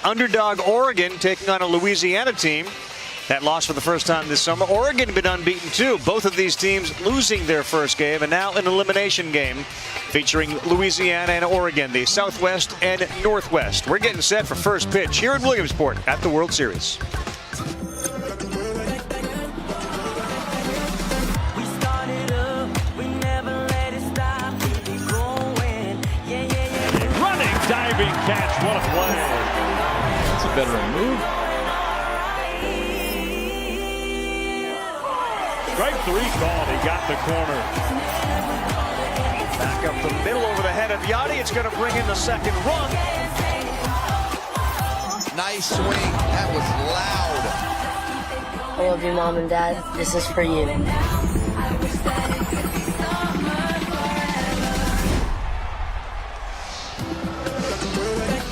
underdog Oregon taking on a Louisiana team that lost for the first time this summer. Oregon been unbeaten too. Both of these teams losing their first game, and now an elimination game featuring Louisiana and Oregon, the Southwest and Northwest. We're getting set for first pitch here in Williamsport at the World Series. Diving catch, what a play. That's a veteran move. Strike 3 called, he got the corner. Back up the middle over the head of Yachty. It's going to bring in the second run. Nice swing, that was loud. I love you, Mom and Dad. This is for you.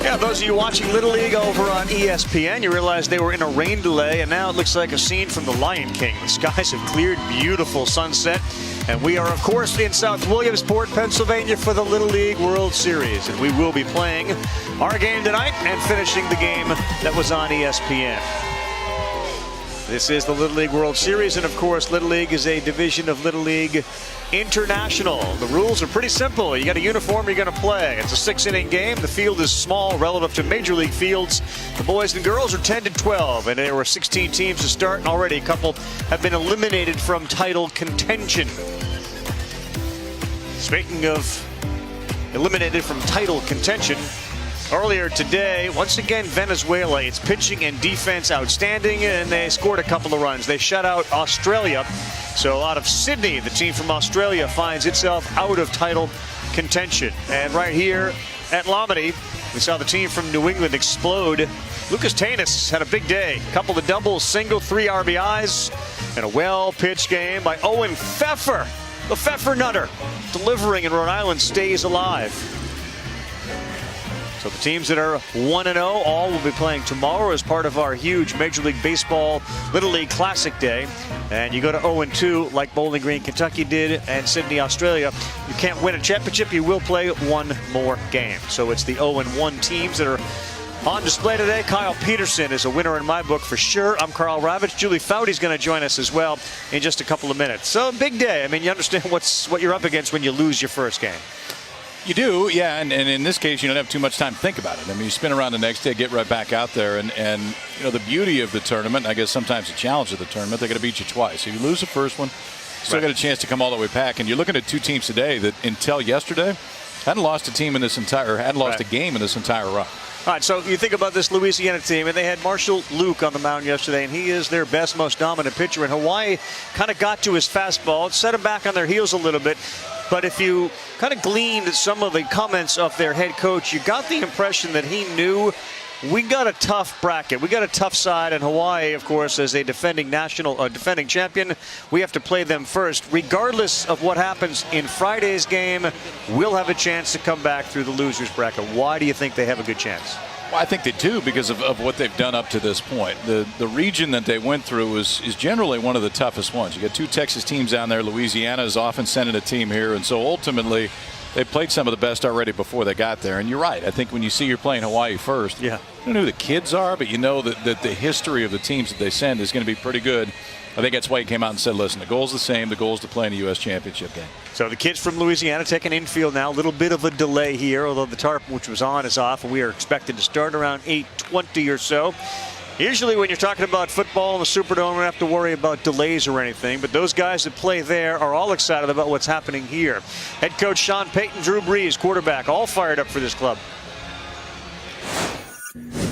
Yeah, those of you watching Little League over on ESPN, you realize they were in a rain delay, and now it looks like a scene from The Lion King. The skies have cleared, beautiful sunset, and we are, of course, in South Williamsport, Pennsylvania for the Little League World Series, and we will be playing our game tonight and finishing the game that was on ESPN. This is the Little League World Series, and of course, Little League is a division of Little League International. The rules are pretty simple. You got a uniform, you're going to play. It's a 6-inning game. The field is small relative to Major League fields. The boys and girls are 10 to 12, and there were 16 teams to start, and already a couple have been eliminated from title contention. Speaking of eliminated from title contention, earlier today, once again, Venezuela, its pitching and defense outstanding, and they scored a couple of runs. They shut out Australia. So out of Sydney, the team from Australia finds itself out of title contention. And right here at Lomini, we saw the team from New England explode. Lucas Tanis had a big day. Couple of doubles, single, 3 RBIs, and a well-pitched game by Owen Pfeffer. The Pfeffer Nutter delivering, and Rhode Island stays alive. So the teams that are 1-0 all will be playing tomorrow as part of our huge Major League Baseball Little League Classic Day. And you go to 0-2 like Bowling Green, Kentucky did, and Sydney, Australia. You can't win a championship. You will play one more game. So it's the 0-1 teams that are on display today. Kyle Peterson is a winner in my book for sure. I'm Carl Ravitch. Julie Foudy's going to join us as well in just a couple of minutes. So big day. I mean, you understand what you're up against when you lose your first game. You do, yeah, and in this case, you don't have too much time to think about it. I mean, you spin around the next day, get right back out there, and you know, the beauty of the tournament, I guess sometimes the challenge of the tournament, they're going to beat you twice. If you lose the first one, still got a chance to come all the way back. And you're looking at two teams today that until yesterday hadn't lost a game in this entire run. All right, so you think about this Louisiana team, and they had Marshall Luke on the mound yesterday, and he is their best, most dominant pitcher. And Hawaii kind of got to his fastball, set him back on their heels a little bit. But if you kind of gleaned some of the comments of their head coach, you got the impression that he knew we got a tough bracket. We got a tough side, and Hawaii, of course, as a defending champion, we have to play them first. Regardless of what happens in Friday's game, we'll have a chance to come back through the losers bracket. Why do you think they have a good chance? Well, I think they do because of what they've done up to this point. The region that they went through is generally one of the toughest ones. You got two Texas teams down there. Louisiana is often sending a team here, and so ultimately they played some of the best already before they got there. And you're right. I think when you see you're playing Hawaii first, yeah, you don't know who the kids are, but you know that the history of the teams that they send is going to be pretty good. I think that's why he came out and said, listen, the goal's the same. The goal's to play in the U.S. Championship game. So the kids from Louisiana taking infield now. A little bit of a delay here, although the tarp, which was on, is off, and we are expected to start around 8:20 or so. Usually when you're talking about football in the Superdome, we don't have to worry about delays or anything, but those guys that play there are all excited about what's happening here. Head coach Sean Payton, Drew Brees, quarterback, all fired up for this club.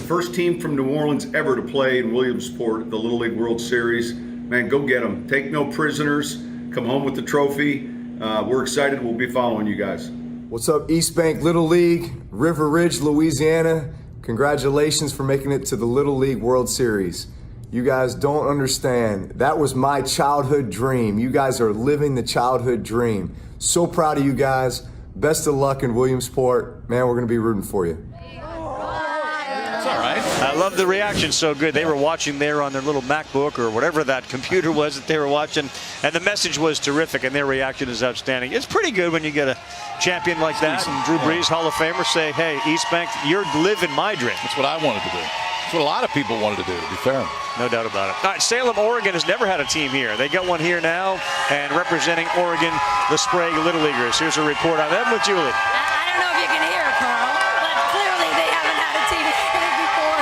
First team from New Orleans ever to play in Williamsport, the Little League World Series. Man, go get them. Take no prisoners. Come home with the trophy. We're excited. We'll be following you guys. What's up, East Bank Little League, River Ridge, Louisiana? Congratulations for making it to the Little League World Series. You guys don't understand. That was my childhood dream. You guys are living the childhood dream. So proud of you guys. Best of luck in Williamsport. Man, we're going to be rooting for you. All right. I love the reaction, so good. They were watching there on their little MacBook or whatever that computer was that they were watching, and the message was terrific, and their reaction is outstanding. It's pretty good when you get champion like that, and Drew Brees, Hall of Famer, say, hey, East Bank, you're living my dream. That's what I wanted to do. That's what a lot of people wanted to do, to be fair. No doubt about it. All right, Salem, Oregon has never had a team here. They got one here now, and representing Oregon, the Sprague Little Leaguers. Here's a report on them with Julie. I don't know if you can hear, Carl, but clearly they haven't had a team here before.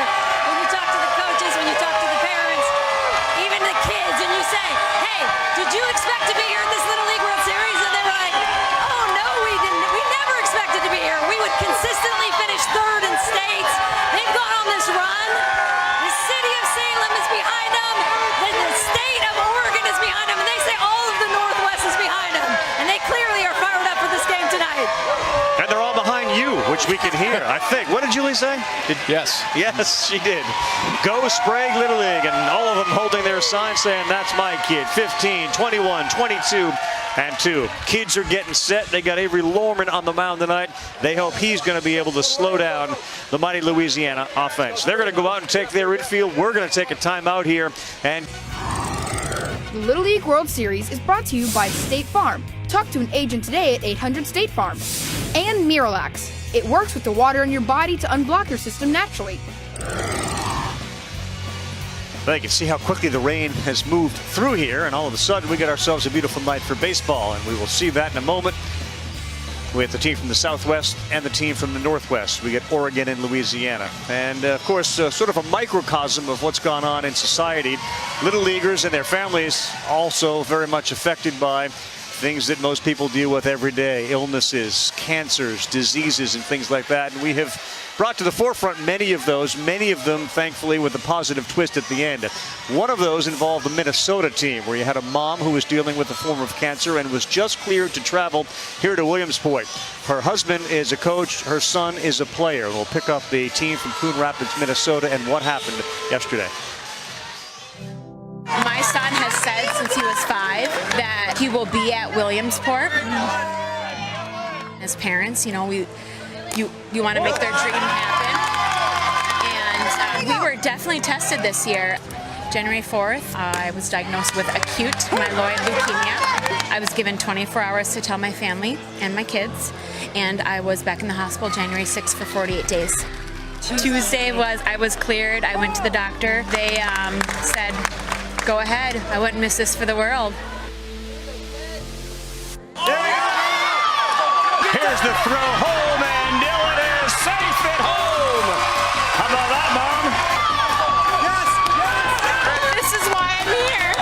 When you talk to the coaches, when you talk to the parents, even the kids, and you say, hey, did you expect to be here at this Little League World Series? And they're like, oh, no, we didn't. We never expected to be here. We would consistently finish third in states. They've gone on this run. The city of Salem is behind them. The state of Oregon is behind them. And they say all of the Northwest is behind them. And they clearly are fired up for this game tonight. And they're all behind you, which we can hear, I think. What did Julie say? Yes. Yes, she did. Go Sprague Little League, and all of them holding their sign saying, that's my kid. 15, 21, 22, and 2. Kids are getting set. They got Avery Lorman on the mound tonight. They hope he's going to be able to slow down the mighty Louisiana offense. They're going to go out and take their infield. We're going to take a timeout here. And the Little League World Series is brought to you by State Farm. Talk to an agent today at 800 State Farm. And Miralax. It works with the water in your body to unblock your system naturally. Well, you can see how quickly the rain has moved through here, and all of a sudden we get ourselves a beautiful night for baseball, and we will see that in a moment with the team from the Southwest and the team from the Northwest. We get Oregon and Louisiana. And, of course, sort of a microcosm of what's gone on in society. Little leaguers and their families also very much affected by things that most people deal with every day, illnesses, cancers, diseases, and things like that. And we have brought to the forefront many of those, many of them, thankfully, with a positive twist at the end. One of those involved the Minnesota team, where you had a mom who was dealing with a form of cancer and was just cleared to travel here to Williamsport. Her husband is a coach, her son is a player. We'll pick up the team from Coon Rapids, Minnesota, and what happened yesterday. My son has said since he was 5 that he will be at Williamsport. As parents, you know, you want to make their dream happen. And we were definitely tested this year. January 4th, I was diagnosed with acute myeloid leukemia. I was given 24 hours to tell my family and my kids, and I was back in the hospital January 6th for 48 days. Tuesday I was cleared. I went to the doctor. They said, go ahead. I wouldn't miss this for the world. Here's the throw home, and Dylan is safe at home. How about that, Mom? Yes, yes. This is why I'm here.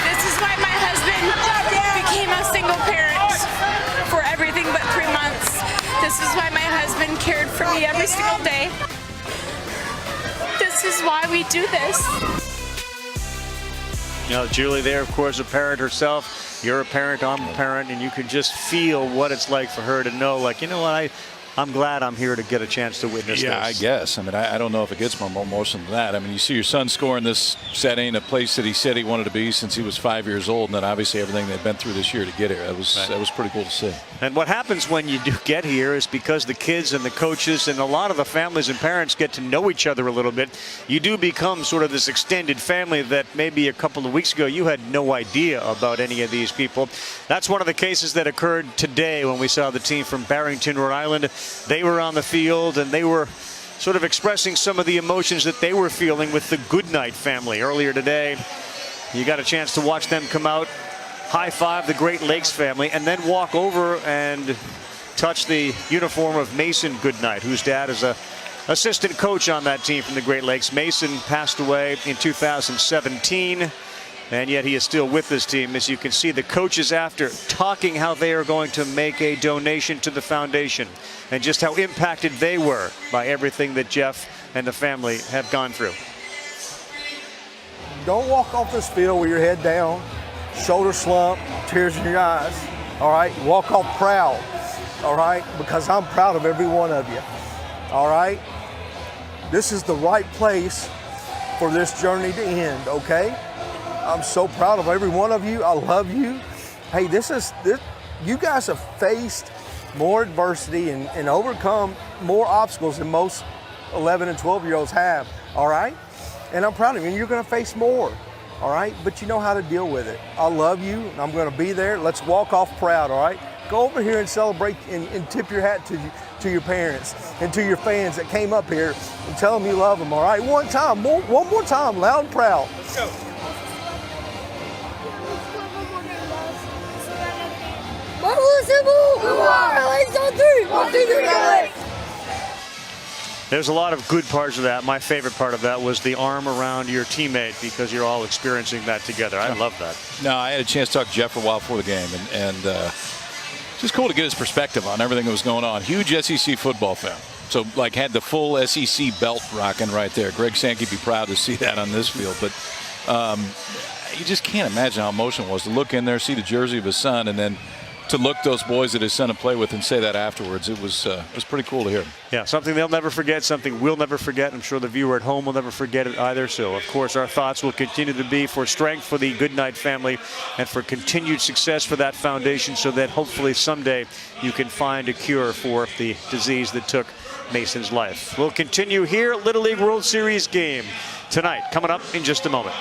This is why my husband became a single parent for everything but 3 months. This is why my husband cared for me every single day. This is why we do this. You know, Julie there, of course, a parent herself. You're a parent, I'm a parent, and you can just feel what it's like for her to know, like, you know what, I'm glad I'm here to get a chance to witness this. Yeah, I guess. I mean, I don't know if it gets more emotional than that. I mean, you see your son score in this setting, a place that he said he wanted to be since he was 5 years old, and then obviously everything they've been through this year to get here. That was pretty cool to see. And what happens when you do get here is because the kids and the coaches and a lot of the families and parents get to know each other a little bit, you do become sort of this extended family that maybe a couple of weeks ago you had no idea about any of these people. That's one of the cases that occurred today when we saw the team from Barrington, Rhode Island. They were on the field and they were sort of expressing some of the emotions that they were feeling with the Goodnight family earlier today. You got a chance to watch them come out, high-five the Great Lakes family, and then walk over and touch the uniform of Mason Goodnight, whose dad is a assistant coach on that team from the Great Lakes. Mason passed away in 2017. And yet he is still with this team. As you can see, the coaches after talking how they are going to make a donation to the foundation and just how impacted they were by everything that Jeff and the family have gone through. Don't walk off this field with your head down, shoulder slump, tears in your eyes, all right? Walk off proud, all right? Because I'm proud of every one of you, all right? This is the right place for this journey to end, okay? I'm so proud of every one of you. I love you. Hey, you guys have faced more adversity and overcome more obstacles than most 11 and 12-year-olds have, all right? And I'm proud of you, and you're gonna face more. all right? But you know how to deal with it. I love you, and I'm going to be there. Let's walk off proud, all right? Go over here and celebrate and tip your hat to your parents and to your fans that came up here and tell them you love them, all right? One more time, loud and proud. Let's go. There's a lot of good parts of that. My favorite part of that was the arm around your teammate because you're all experiencing that together. I love that. No, I had a chance to talk to Jeff for a while before the game, and just cool to get his perspective on everything that was going on. Huge SEC football fan. So, like, had the full SEC belt rocking right there. Greg Sankey would be proud to see that on this field. But you just can't imagine how emotional it was to look in there, see the jersey of his son, and then to look those boys that his son had played with and say that afterwards. It was pretty cool to hear. Yeah, something they'll never forget, something we'll never forget. I'm sure the viewer at home will never forget it either. So, of course, our thoughts will continue to be for strength for the Goodnight family and for continued success for that foundation so that hopefully someday you can find a cure for the disease that took Mason's life. We'll continue here. Little League World Series game tonight, coming up in just a moment.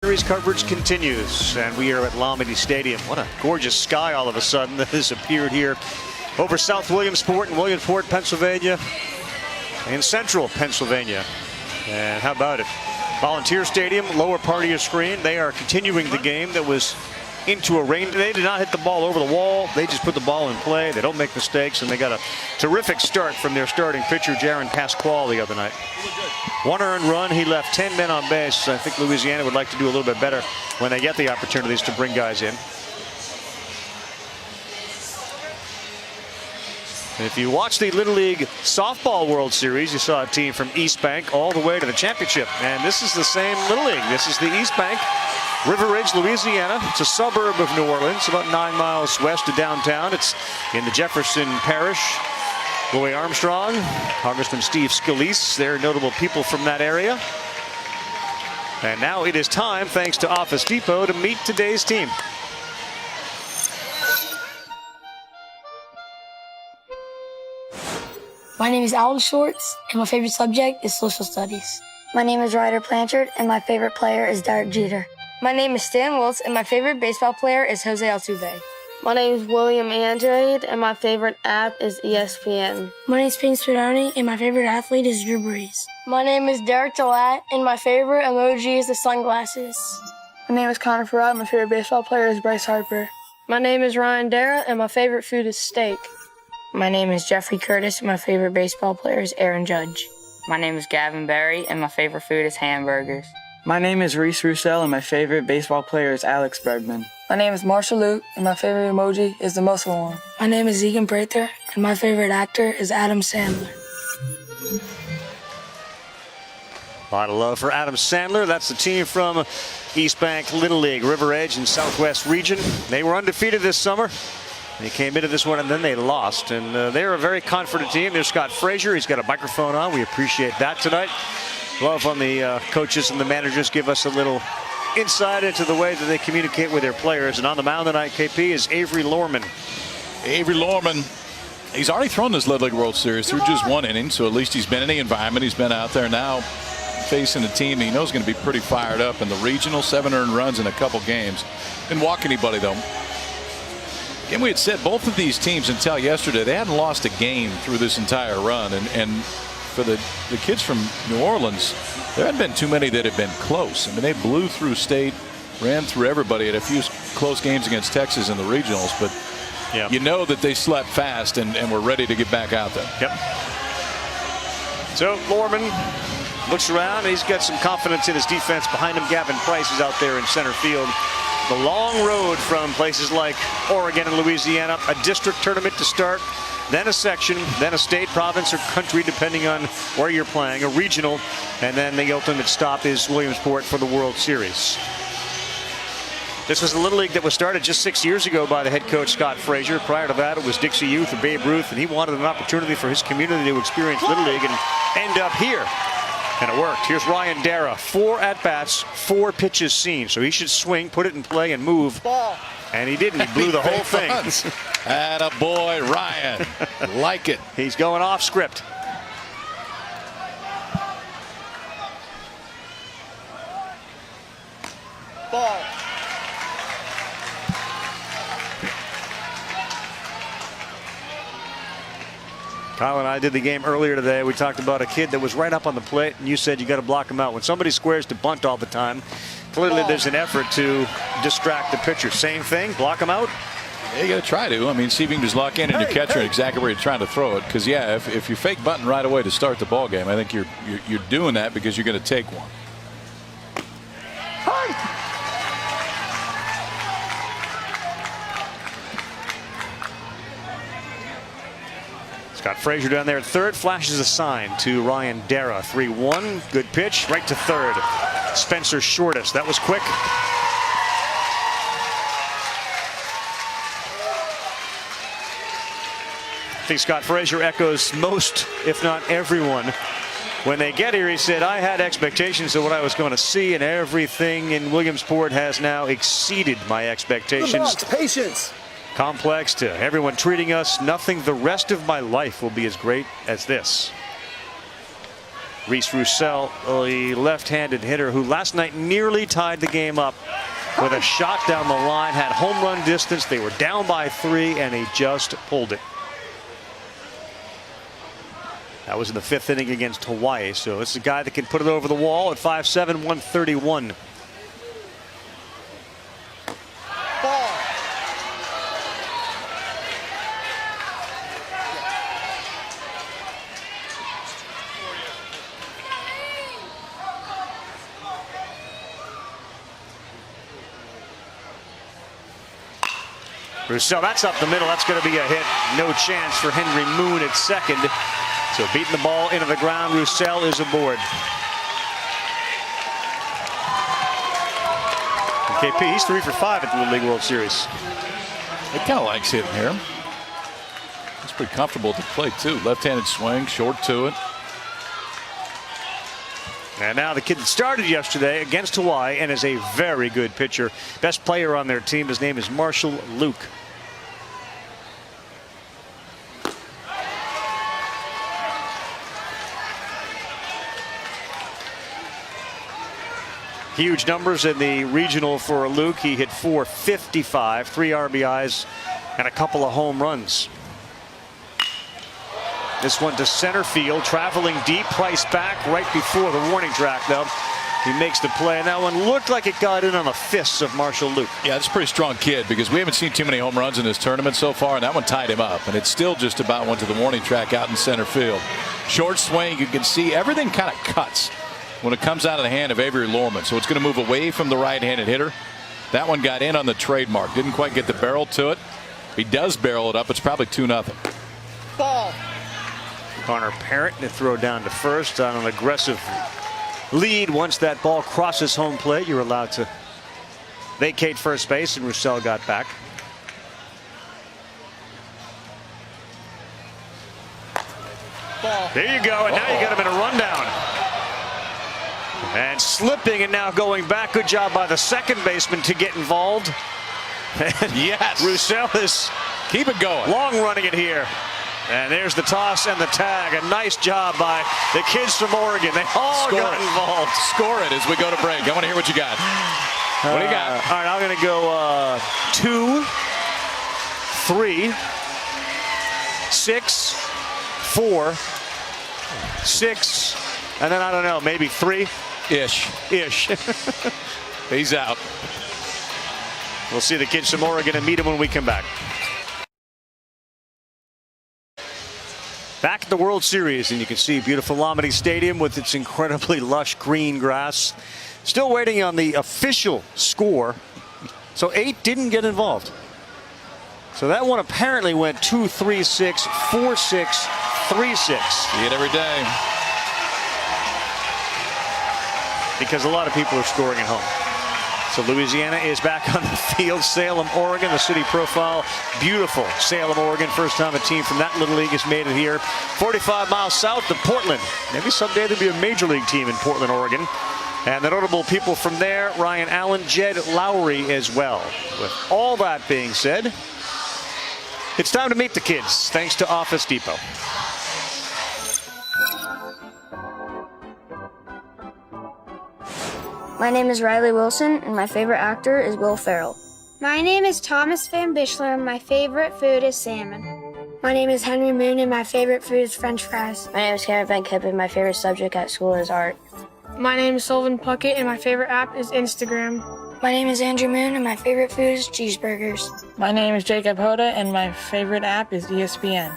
Series coverage continues, and we are at Lombardy Stadium. What a gorgeous sky all of a sudden that has appeared here over South Williamsport and Williamsport, Pennsylvania, and central Pennsylvania. And how about it? Volunteer Stadium, lower part of your screen. They are continuing the game that was into a rain. They did not hit the ball over the wall. They just put the ball in play. They don't make mistakes, and they got a terrific start from their starting pitcher, Jaron Pasquale, the other night. One earned run. He left 10 men on base. I think Louisiana would like to do a little bit better when they get the opportunities to bring guys in. And if you watch the Little League Softball World Series, you saw a team from East Bank all the way to the championship. And this is the same Little League. This is the East Bank, River Ridge, Louisiana. It's a suburb of New Orleans, about 9 miles west of downtown. It's in the Jefferson Parish. Louis Armstrong, Congressman Steve Scalise, they're notable people from that area. And now it is time, thanks to Office Depot, to meet today's team. My name is Alan Shorts, and my favorite subject is social studies. My name is Ryder Blanchard, and my favorite player is Derek Jeter. My name is Stan Wiltz, and my favorite baseball player is Jose Altuve. My name is William Andrade, and my favorite app is ESPN. My name is Payne Spadoni, and my favorite athlete is Drew Brees. My name is Derek Gillette, and my favorite emoji is the sunglasses. My name is Connor Farad, and my favorite baseball player is Bryce Harper. My name is Ryan Dara, and my favorite food is steak. My name is Jeffrey Curtis, and my favorite baseball player is Aaron Judge. My name is Gavin Berry, and my favorite food is hamburgers. My name is Reese Roussel, and my favorite baseball player is Alex Bregman. My name is Marshall Luke, and my favorite emoji is the muscle one. My name is Egan Prather, and my favorite actor is Adam Sandler. A lot of love for Adam Sandler. That's the team from East Bank Little League, River Edge and Southwest Region. They were undefeated this summer. They came into this one and then they lost. And they're a very confident team. There's Scott Frazier. He's got a microphone on. We appreciate that tonight. Love on the coaches and the managers give us a little insight into the way that they communicate with their players. And on the mound tonight, KP, is Avery Lorman. Avery Lorman, he's already thrown this Little League World Series through just one inning, so at least he's been in the environment. He's been out there now facing a team he knows is going to be pretty fired up in the regional. 7 earned runs in a couple games. Didn't walk anybody, though. Again, we had said both of these teams until yesterday, they hadn't lost a game through this entire run. And for the kids from New Orleans, there hadn't been too many that had been close. I mean, they blew through state, ran through everybody at a few close games against Texas in the regionals. But yeah, you know that they slept fast and were ready to get back out there. Yep. So Lorman looks around. And he's got some confidence in his defense behind him. Gavin Price is out there in center field. The long road from places like Oregon and Louisiana, a district tournament to start, then a section, then a state, province, or country, depending on where you're playing, a regional, and then the ultimate stop is Williamsport for the World Series. This was a Little League that was started just 6 years ago by the head coach, Scott Frazier. Prior to that, it was Dixie Youth or Babe Ruth, and he wanted an opportunity for his community to experience Little League and end up here. And it worked. Here's Ryan Dara. 4 at-bats, 4 pitches seen. So he should swing, put it in play, and move. Ball. And he didn't. He blew the whole thing. Attaboy, Ryan. Like it. He's going off script. Ball. Kyle and I did the game earlier today. We talked about a kid that was right up on the plate, and you said you got to block him out. When somebody squares to bunt all the time, clearly there's an effort to distract the pitcher. Same thing, block him out. Yeah, you got to try to. I mean, see if you can just lock in your catcher exactly where you're trying to throw it. Because yeah, if you fake bunting right away to start the ball game, I think you're doing that because you're going to take one. Scott Frazier down there at third, flashes a sign to Ryan Dara. 3-1, good pitch, right to third. Spencer Shortest, that was quick. I think Scott Frazier echoes most, if not everyone. When they get here, he said, I had expectations of what I was going to see, and everything in Williamsport has now exceeded my expectations. Patience. Complex to everyone treating us. Nothing the rest of my life will be as great as this. Reese Roussel, a left-handed hitter who last night nearly tied the game up with a shot down the line, had home run distance. They were down by 3, and he just pulled it. That was in the 5th inning against Hawaii. So it's a guy that can put it over the wall at 5'7", 131. Ball. Roussel, that's up the middle. That's going to be a hit. No chance for Henry Moon at second. So beating the ball into the ground, Roussel is aboard. KP, he's 3 for 5 at the Little League World Series. He kind of likes hitting here. It's pretty comfortable at the plate too. Left-handed swing, short to it. And now the kid that started yesterday against Hawaii and is a very good pitcher. Best player on their team. His name is Marshall Luke. Huge numbers in the regional for Luke. He hit .455, 3 RBIs, and a couple of home runs. This one to center field, traveling deep. Price back right before the warning track, though. He makes the play, and that one looked like it got in on the fists of Marshall Luke. Yeah, that's a pretty strong kid because we haven't seen too many home runs in this tournament so far, and that one tied him up. And it still just about went to the warning track out in center field. Short swing, you can see everything kind of cuts when it comes out of the hand of Avery Lorman. So it's going to move away from the right-handed hitter. That one got in on the trademark. Didn't quite get the barrel to it. If he does barrel it up, it's probably 2-0. Ball. Connor Parent to throw down to first on an aggressive lead. Once that ball crosses home plate, you're allowed to vacate first base, and Roussel got back. Ball. There you go, and now you got him in a rundown. And slipping and now going back. Good job by the second baseman to get involved. And yes, Roussel is keep it going. Long running it here. And there's the toss and the tag. A nice job by the kids from Oregon. They all got involved. Score it as we go to break. I want to hear what you got. What do you got? All right, I'm going to go 2, 3, 6, 4, 6, and then I don't know, maybe 3-ish. He's out. We'll see the kids from Oregon and meet him when we come back. Back at the World Series, and you can see beautiful Lomity Stadium with its incredibly lush green grass. Still waiting on the official score. So 8 didn't get involved. So that one apparently went 2-3-6, 4-6, 3-6. See it every day. Because a lot of people are scoring at home. So Louisiana is back on the field. Salem, Oregon, the city profile. Beautiful Salem, Oregon. First time a team from that little league has made it here. 45 miles south of Portland. Maybe someday there'll be a major league team in Portland, Oregon. And the notable people from there, Ryan Allen, Jed Lowry as well. With all that being said, it's time to meet the kids, thanks to Office Depot. My name is Riley Wilson, and my favorite actor is Will Ferrell. My name is Thomas Van Bischler, and my favorite food is salmon. My name is Henry Moon, and my favorite food is French fries. My name is Cameron Van Kippen, and my favorite subject at school is art. My name is Sullivan Puckett, and my favorite app is Instagram. My name is Andrew Moon, and my favorite food is cheeseburgers. My name is Jacob Hoda, and my favorite app is ESPN.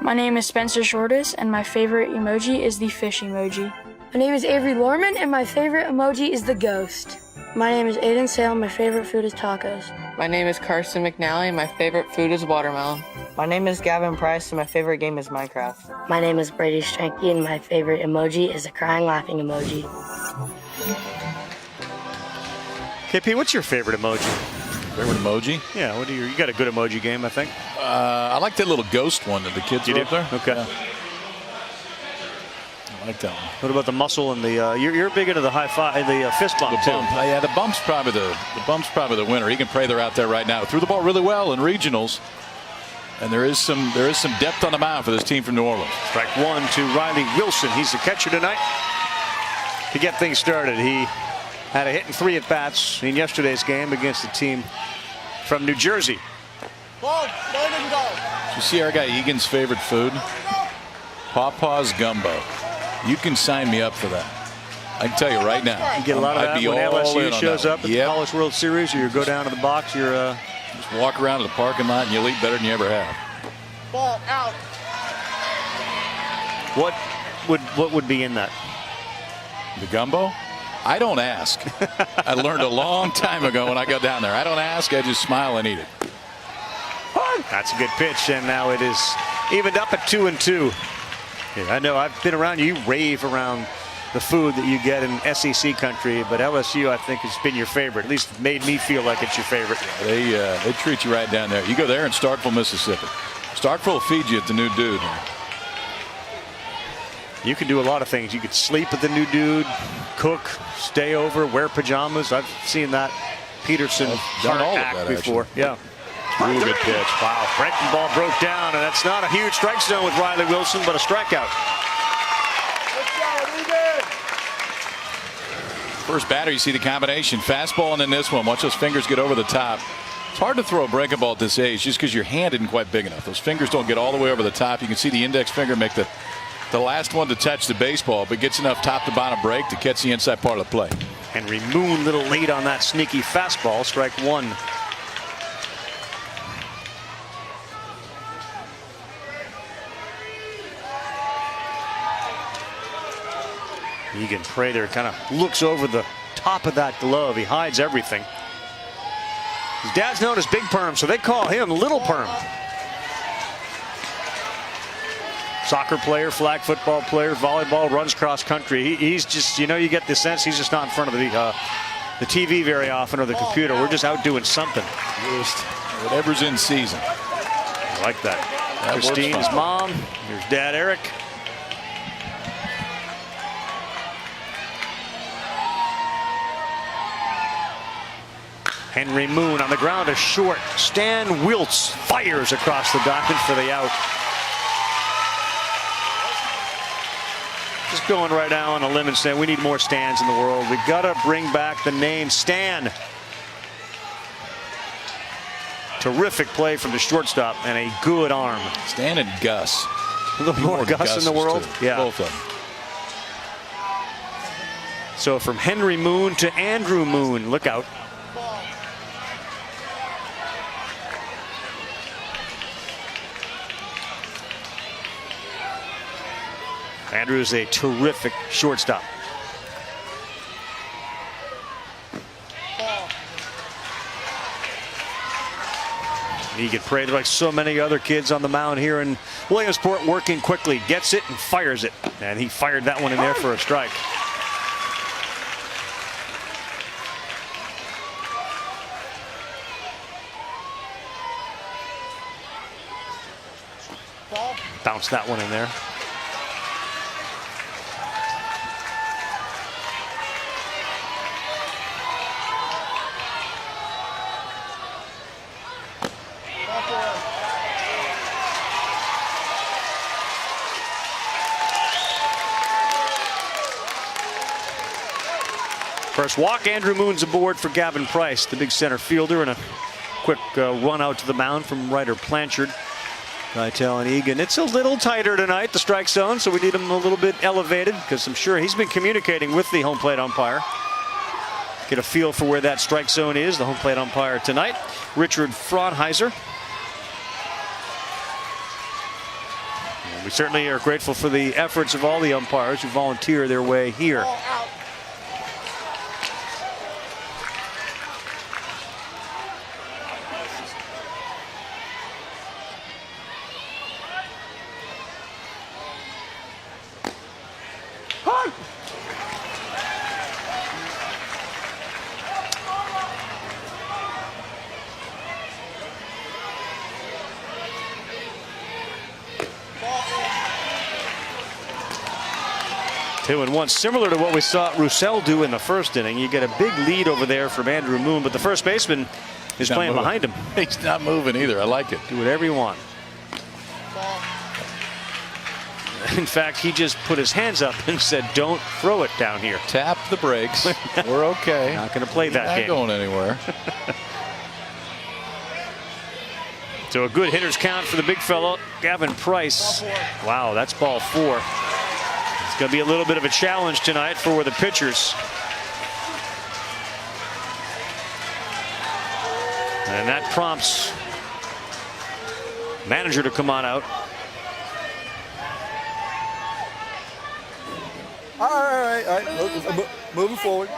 My name is Spencer Shortis, and my favorite emoji is the fish emoji. My name is Avery Lorman, and my favorite emoji is the ghost. My name is Aiden Sale, and my favorite food is tacos. My name is Carson McNally, and my favorite food is watermelon. My name is Gavin Price, and my favorite game is Minecraft. My name is Brady Stranke, and my favorite emoji is a crying laughing emoji. KP, what's your favorite emoji? Favorite emoji? Yeah, what do you got a good emoji game, I think. I like that little ghost one that the kids You are do? up there. Okay. Yeah. I like that one. What about the muscle and the? You're big into the high five, the fist bump The too. bump. Yeah, the bump's probably the winner. He can pray they're out there right now. Threw the ball really well in regionals, and there is some depth on the mound for this team from New Orleans. Strike one to Riley Wilson. He's the catcher tonight. To get things started, he had a hit in 3 at bats in yesterday's game against the team from New Jersey. You see our guy Egan's favorite food? Pawpaw's gumbo. You can sign me up for that. I can tell you right now. You get a lot of I'd that be when all LSU in on shows that up one. at the College World Series, or you go down to the box. You're just walk around to the parking lot and you'll eat better than you ever have. Ball out. What would be in that? The gumbo? I don't ask. I learned a long time ago when I got down there. I don't ask. I just smile and eat it. That's a good pitch, and now it is evened up at 2-2. Yeah, I know I've been around you. You rave around the food that you get in SEC country, but LSU I think has been your favorite. At least made me feel like it's your favorite. They treat you right down there. You go there in Starkville, Mississippi. Starkville will feed you at the New Dude. You can do a lot of things. You could sleep at the New Dude, cook, stay over, wear pajamas. I've seen that Peterson done all of act that, before. actually. Yeah. Real good pitch. Wow. Breaking ball broke down, and that's not a huge strike zone with Riley Wilson, but a strikeout. First batter, you see the combination. Fastball and then this one. Watch those fingers get over the top. It's hard to throw a breaking ball at this age just because your hand isn't quite big enough. Those fingers don't get all the way over the top. You can see the index finger make the last one to touch the baseball, but gets enough top to bottom break to catch the inside part of the play. Henry Moon, little lead on that sneaky fastball. Strike one. Egan Prather kind of looks over the top of that glove. He hides everything. His dad's known as Big Perm, so they call him Little Perm. Soccer player, flag football player, volleyball, runs cross country. He's just, you get the sense he's just not in front of the TV very often or the computer. We're just out doing something. Just whatever's in season. I like that. That Christine, his mom. Here's Dad Eric. Henry Moon on the ground, a short. Stan Wiltz fires across the diamond for the out. Just going right now on a limb and saying we need more Stans in the world. We've got to bring back the name Stan. Terrific play from the shortstop and a good arm. Stan and Gus. A little more Gus in the world. Too. Yeah. Both of them. So from Henry Moon to Andrew Moon. Look out. Andrew is a terrific shortstop. Egan Prather, like so many other kids on the mound here in Williamsport, working quickly, gets it and fires it. And he fired that one in there for a strike. Bounce that one in there. First walk, Andrew Moon's aboard for Gavin Price, the big center fielder, and a quick run out to the mound from Ryder Blanchard. Keitel and Egan. It's a little tighter tonight, the strike zone, so we need him a little bit elevated because I'm sure he's been communicating with the home plate umpire. Get a feel for where that strike zone is, the home plate umpire tonight, Richard Fraunheiser. And we certainly are grateful for the efforts of all the umpires who volunteer their way here. Two and one, similar to what we saw Roussel do in the first inning. You get a big lead over there from Andrew Moon, but the first baseman is playing behind him. He's not moving either. I like it. Do whatever you want. In fact, he just put his hands up and said, "Don't throw it down here." Tap the brakes. We're okay. Not going to play that game. Not going anywhere. So a good hitter's count for the big fellow, Gavin Price. Wow, that's ball 4. It's going to be a little bit of a challenge tonight for the pitchers. And that prompts manager to come on out. All right. Moving forward.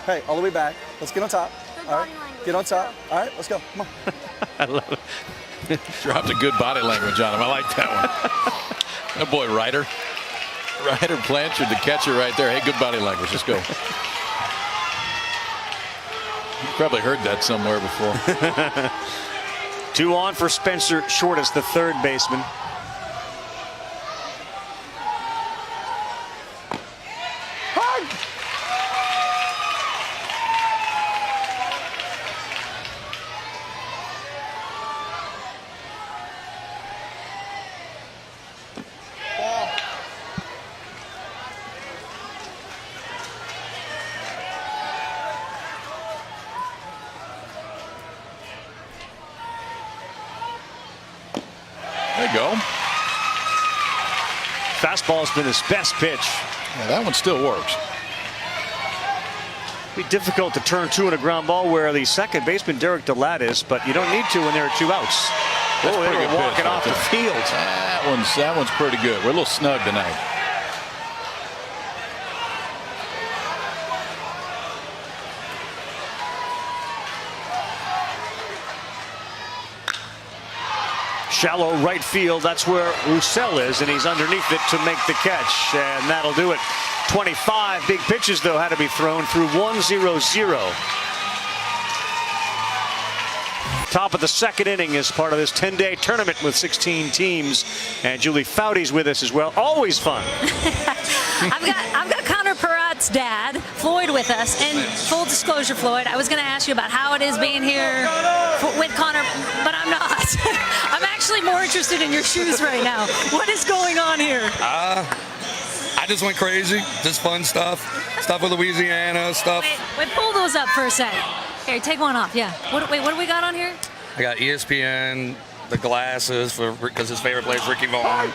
Hey, all the way back. Let's get on top. All right, get on top. All right, let's go. Come on. I love it. Dropped a good body language on him. I like that one. Oh boy, Ryder Blanchard, the catcher right there. Hey, good body language. Let's go. You probably heard that somewhere before. 2 on for Spencer Shortus, the third baseman. There you go. Fastball's been his best pitch. Yeah, that one still works. Be difficult to turn 2 in a ground ball where the second baseman Derek DeLatte is, but you don't need to when there are 2 outs. That's they pretty were good walking pitch off right the field. That one's pretty good. We're a little snug tonight. Shallow right field. That's where Roussel is, and he's underneath it to make the catch, and that'll do it. 25 big pitches, though, had to be thrown through 1-0-0. Top of the second inning is part of this 10-day tournament with 16 teams, and Julie Foudy's with us as well. Always fun. I've got Connor Perot's dad, Floyd, with us, and full disclosure, Floyd, I was going to ask you about how it is being here with Connor, but I'm not. I'm actually more interested in your shoes right now. What is going on here? I just went crazy. Just fun stuff with Louisiana stuff. Wait, pull those up for a sec. Here, take one off. Yeah. What do we got on here? I got ESPN, the glasses because his favorite player is Ricky Vaughn. Okay.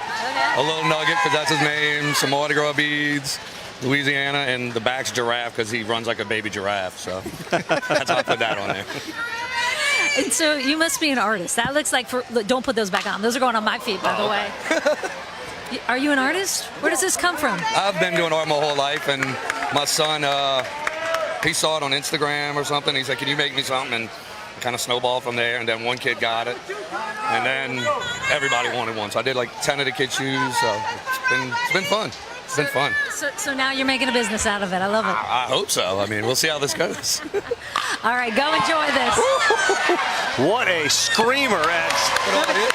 A little nugget because that's his name. Some autograph beads, Louisiana, and the back's giraffe because he runs like a baby giraffe. So that's how I put that on there. And so you must be an artist. That looks like don't put those back on. Those are going on my feet, by the way. Are you an artist? Where does this come from? I've been doing art my whole life, and my son, he saw it on Instagram or something. He said, "Can you make me something?" And kind of snowballed from there. And then one kid got it, and then everybody wanted one. So I did like 10 of the kids' shoes. So it's been fun. It's been fun. So now you're making a business out of it. I love it. I hope so. I mean, we'll see how this goes. All right, go enjoy this. What a screamer at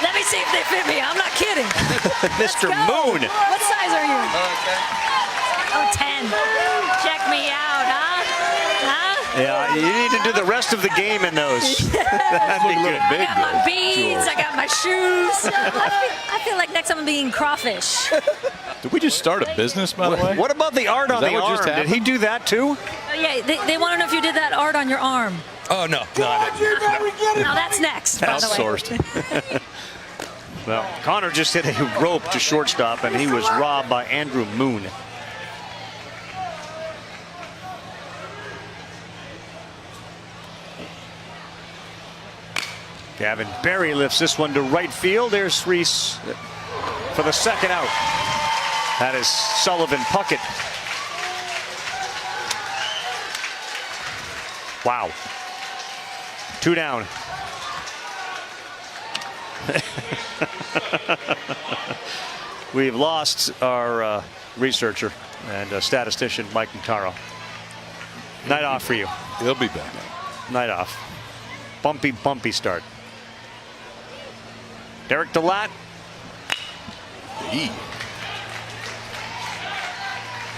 Let me see if they fit me. I'm not kidding. Mr. Moon. What size are you? Oh, 10. Check me out, huh? Yeah, you need to do the rest of the game in those. That'd be good. I got my beads. I got my shoes. I feel like next time I'm being crawfish. Did we just start a business, by the way? What about the art on the arm? Did he do that too? Oh, yeah, they want to know if you did that art on your arm. Oh, no. No, I didn't. No, that's next, by the way. Outsourced. Well, Connor just hit a rope to shortstop, and he was robbed by Andrew Moon. Gavin Berry lifts this one to right field. There's Reese for the second out. That is Sullivan Puckett. Wow. 2 down. We've lost our researcher and statistician, Mike Notaro. Night off for you. He'll be back. Night off. Bumpy start. Derek DeLatte.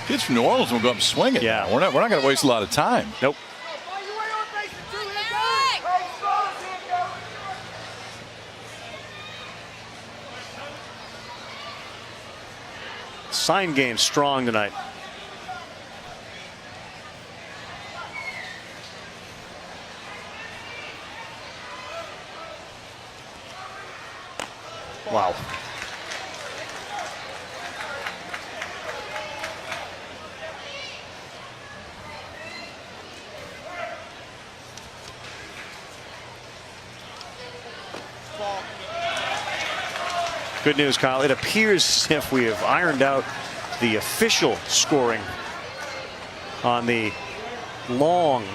Kids from New Orleans will go up and swing it. Yeah. Now. We're not going to waste a lot of time. Nope. Sign game strong tonight. Wow. Good news, Kyle. It appears as if we have ironed out the official scoring on the long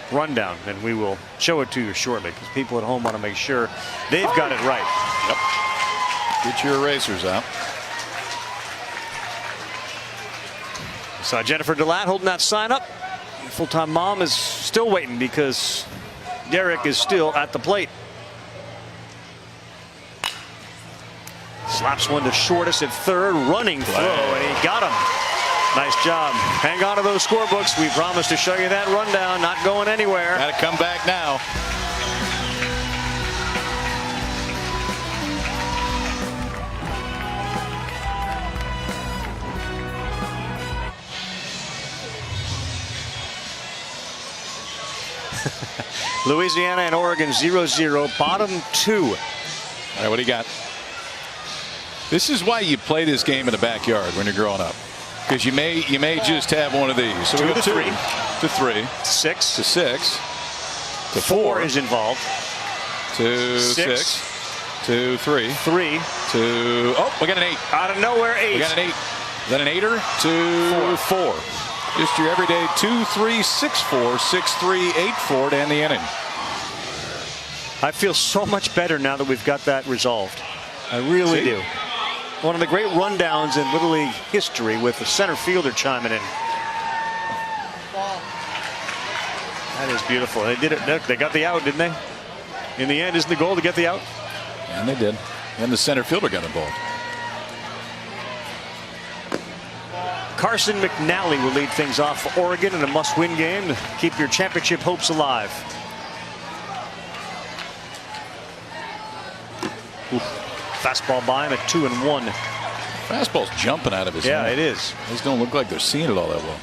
rundown, and we will show it to you shortly because people at home want to make sure they've got it right. Yep. Get your erasers out. Saw Jennifer DeLatte holding that sign up. Full-time mom is still waiting because Derek is still at the plate. Slaps one to shortest at third, running throw, and he got him. Nice job. Hang on to those scorebooks. We promised to show you that rundown. Not going anywhere. Got to come back now. Louisiana and Oregon 0-0, bottom 2. All right, what do you got? This is why you play this game in the backyard when you're growing up, because you may just have one of these. So 2 we to 3. To 3. 6. To 6. To 4 is involved. To 6. To 3. 3. To, oh, we got an 8. Out of nowhere, 8. We got an 8. Is that an 8er? To 4. Just your everyday 2-3, 6-4, 6-3, 8-4 to end the inning. I feel so much better now that we've got that resolved. I really do. One of the great rundowns in Little League history with the center fielder chiming in. That is beautiful. They did it. They got the out, didn't they? In the end, isn't the goal to get the out? And they did. And the center fielder got involved. Carson McNally will lead things off for Oregon in a must-win game to keep your championship hopes alive. Oof. Fastball by him at 2-1. Fastball's jumping out of his hand. Yeah, it is. These don't look like they're seeing it all that well.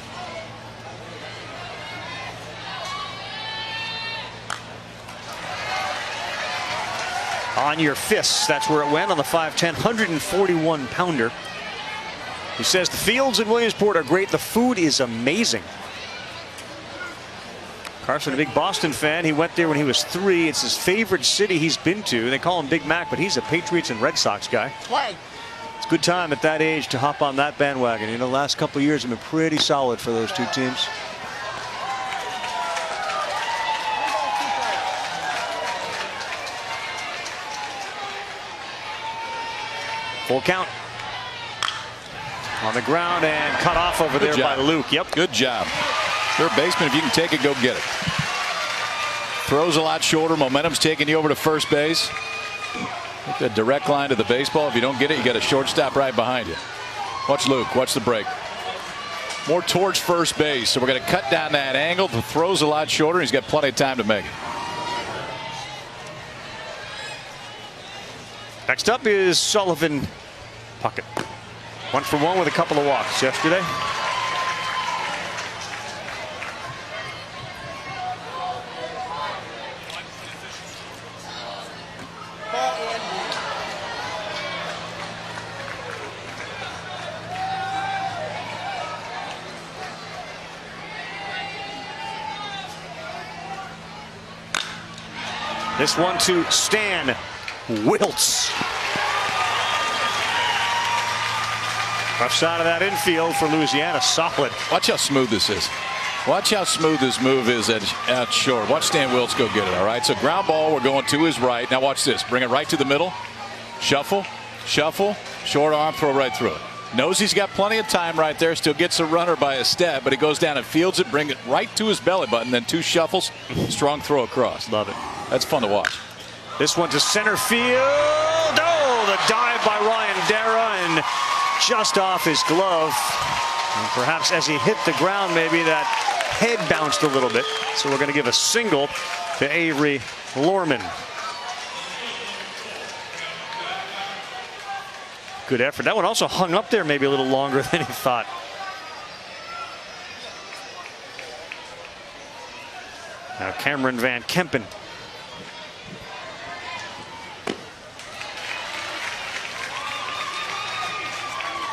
On your fists, that's where it went on the 5'10", 141-pounder. He says the fields in Williamsport are great. The food is amazing. Carson, a big Boston fan. He went there when he was 3. It's his favorite city he's been to. They call him Big Mac, but he's a Patriots and Red Sox guy. It's a good time at that age to hop on that bandwagon. You know, the last couple of years have been pretty solid for those two teams. Full count. On the ground and cut off over there by Luke. Yep. Good job. Third baseman, if you can take it, go get it. Throws a lot shorter. Momentum's taking you over to first base. Take that direct line to the baseball. If you don't get it, you got a shortstop right behind you. Watch Luke. Watch the break. More towards first base. So we're going to cut down that angle. The throw's a lot shorter. He's got plenty of time to make it. Next up is Sullivan Puckett. 1 for 1 with a couple of walks yesterday. This one to Stan Wiltz. Left side of that infield for Louisiana, solid. Watch how smooth this is. Watch how smooth this move is at short. Watch Stan Wiltz go get it, all right? So ground ball, we're going to his right. Now watch this. Bring it right to the middle. Shuffle, shuffle, short arm, throw right through it. Knows he's got plenty of time right there. Still gets a runner by a step, but he goes down and fields it, bring it right to his belly button, then 2 shuffles, strong throw across. Love it. That's fun to watch. This one to center field. Oh, the dive by Ryan Dara and just off his glove. And perhaps as he hit the ground, maybe that head bounced a little bit. So we're going to give a single to Avery Lorman. Good effort. That one also hung up there maybe a little longer than he thought. Now Cameron Van Kempen.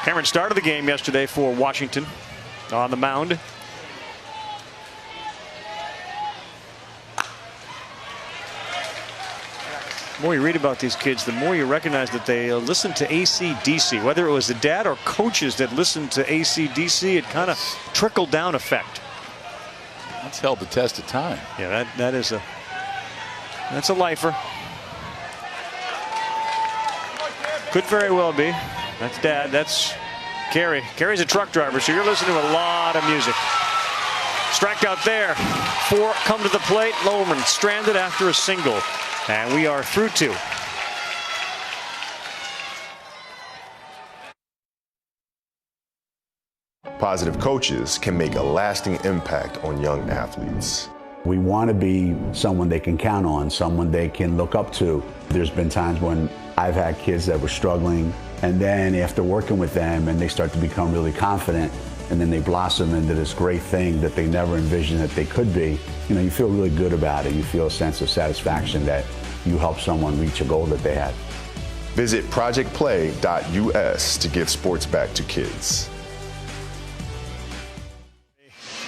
Cameron started the game yesterday for Washington on the mound. The more you read about these kids, the more you recognize that they listen to AC/DC. Whether it was the dad or coaches that listened to AC/DC, it kind of trickled down effect. That's held the test of time. Yeah, that's a lifer. Could very well be. That's Dad. That's Kerry. Kerry's a truck driver, so you're listening to a lot of music. Strikeout there. 4 come to the plate. Lohman stranded after a single. And we are through 2. Positive coaches can make a lasting impact on young athletes. We want to be someone they can count on, someone they can look up to. There's been times when I've had kids that were struggling, and then after working with them and they start to become really confident, and then they blossom into this great thing that they never envisioned that they could be, you feel really good about it. You feel a sense of satisfaction that you helped someone reach a goal that they had. Visit projectplay.us to give sports back to kids.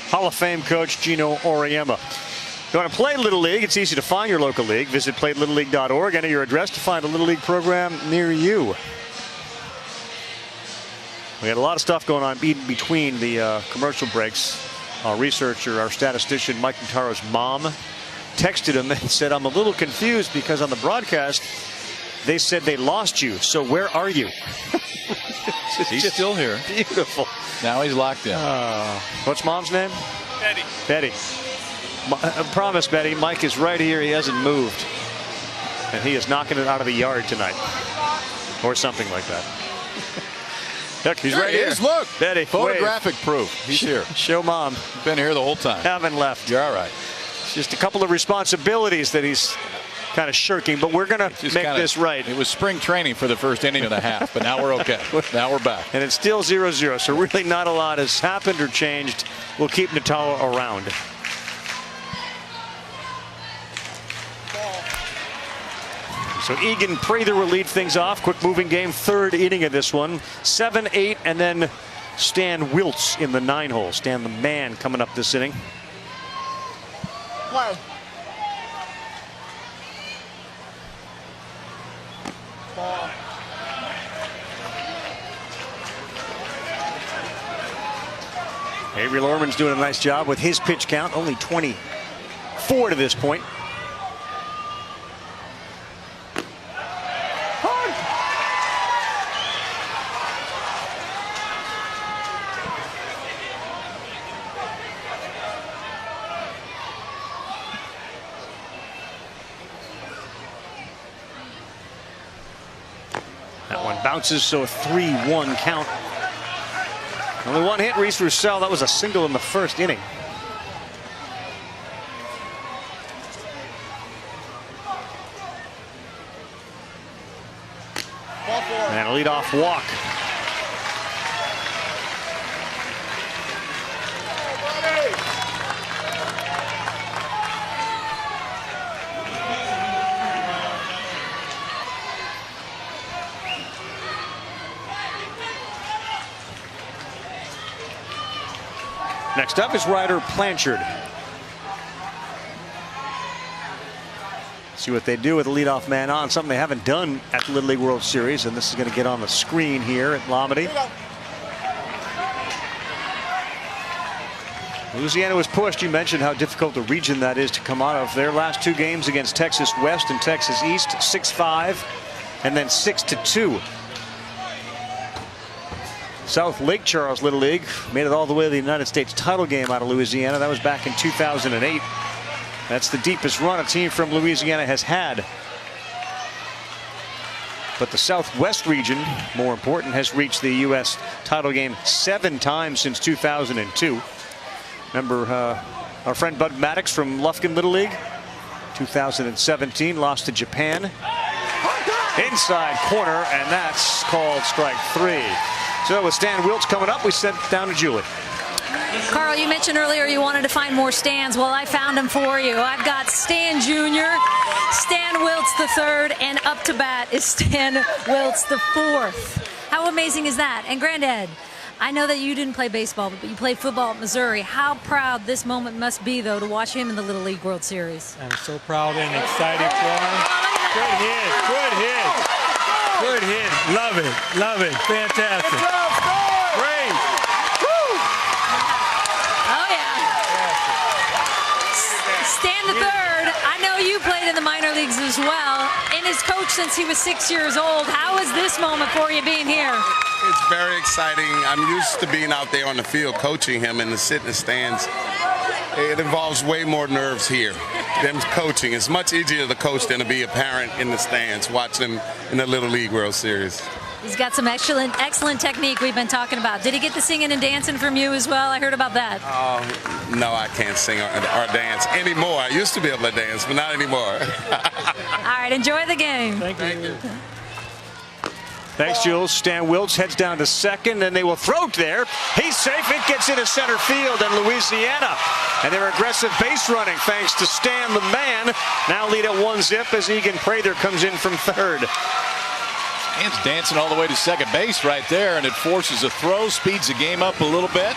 Hall of Fame coach Gino Auriemma. If you want to play Little League, it's easy to find your local league. Visit playlittleLeague.org. Enter your address to find a Little League program near you. We had a lot of stuff going on between the commercial breaks. Our researcher, our statistician, Mike Notaro's mom, texted him and said, I'm a little confused because on the broadcast, they said they lost you. So where are you? He's still here. Beautiful. Now he's locked in. What's Mom's name? Betty. Betty. I promise, Betty, Mike is right here. He hasn't moved. And he is knocking it out of the yard tonight. Or something like that. Look, he's there right he here. Is. Look. Betty, photographic proof. He's here. Show Mom. Been here the whole time. Haven't left. You're all right. It's just a couple of responsibilities that he's kind of shirking, but we're going to make this right. It was spring training for the first inning and a half, but now we're okay. Now we're back. And it's still 0-0, so really not a lot has happened or changed. We'll keep Notaro around. So Egan Prather will lead things off. Quick moving game, 3rd inning of this one. 7-8, and then Stan Wiltz in the 9-hole. Stan the man coming up this inning. One. Avery Lorman's doing a nice job with his pitch count. Only 24 to this point. bounces, so a 3-1 count. Only one hit, Reese Roussel. That was a single in the first inning. And a leadoff walk. Next up is Ryder Blanchard. See what they do with a leadoff man on, something they haven't done at the Little League World Series, and this is going to get on the screen here at Lomedy. Louisiana was pushed. You mentioned how difficult a region that is to come out of. Their last two games against Texas West and Texas East, 6-5 and then 6-2. South Lake Charles Little League made it all the way to the United States title game out of Louisiana. That was back in 2008. That's the deepest run a team from Louisiana has had. But the Southwest region, more important, has reached the U.S. title game 7 times since 2002. Remember our friend Bud Maddox from Lufkin Little League? 2017, lost to Japan. Inside corner, and that's called strike 3. So with Stan Wiltz coming up, we sent down to Julie. Carl, you mentioned earlier you wanted to find more Stans. Well, I found them for you. I've got Stan Jr., Stan Wiltz III, and up to bat is Stan Wiltz IV. How amazing is that? And Granddad, I know that you didn't play baseball, but you played football at Missouri. How proud this moment must be, though, to watch him in the Little League World Series. I'm so proud and excited for him. Good hit, good hit. Good hit. Love it. Love it. Fantastic. Great. Woo. Oh, yeah. Stan the Third, I know you played in the minor leagues as well, and his coach since he was 6 years old. How is this moment for you being here? It's very exciting. I'm used to being out there on the field coaching him, and to sit in the stands, it involves way more nerves here than coaching. It's much easier to coach than to be a parent in the stands watching him in the Little League World Series. He's got some excellent technique we've been talking about. Did he get the singing and dancing from you as well? I heard about that. No, I can't sing or dance anymore. I used to be able to dance, but not anymore. All right, enjoy the game. Thank you. Thanks, Jules. Stan Wiltz heads down to second, and they will throw it there. He's safe. It gets into center field, and Louisiana and their aggressive base running, thanks to Stan the Man, now lead at 1-0 as Egan Prather comes in from third. Stan's dancing all the way to second base right there, and it forces a throw, speeds the game up a little bit.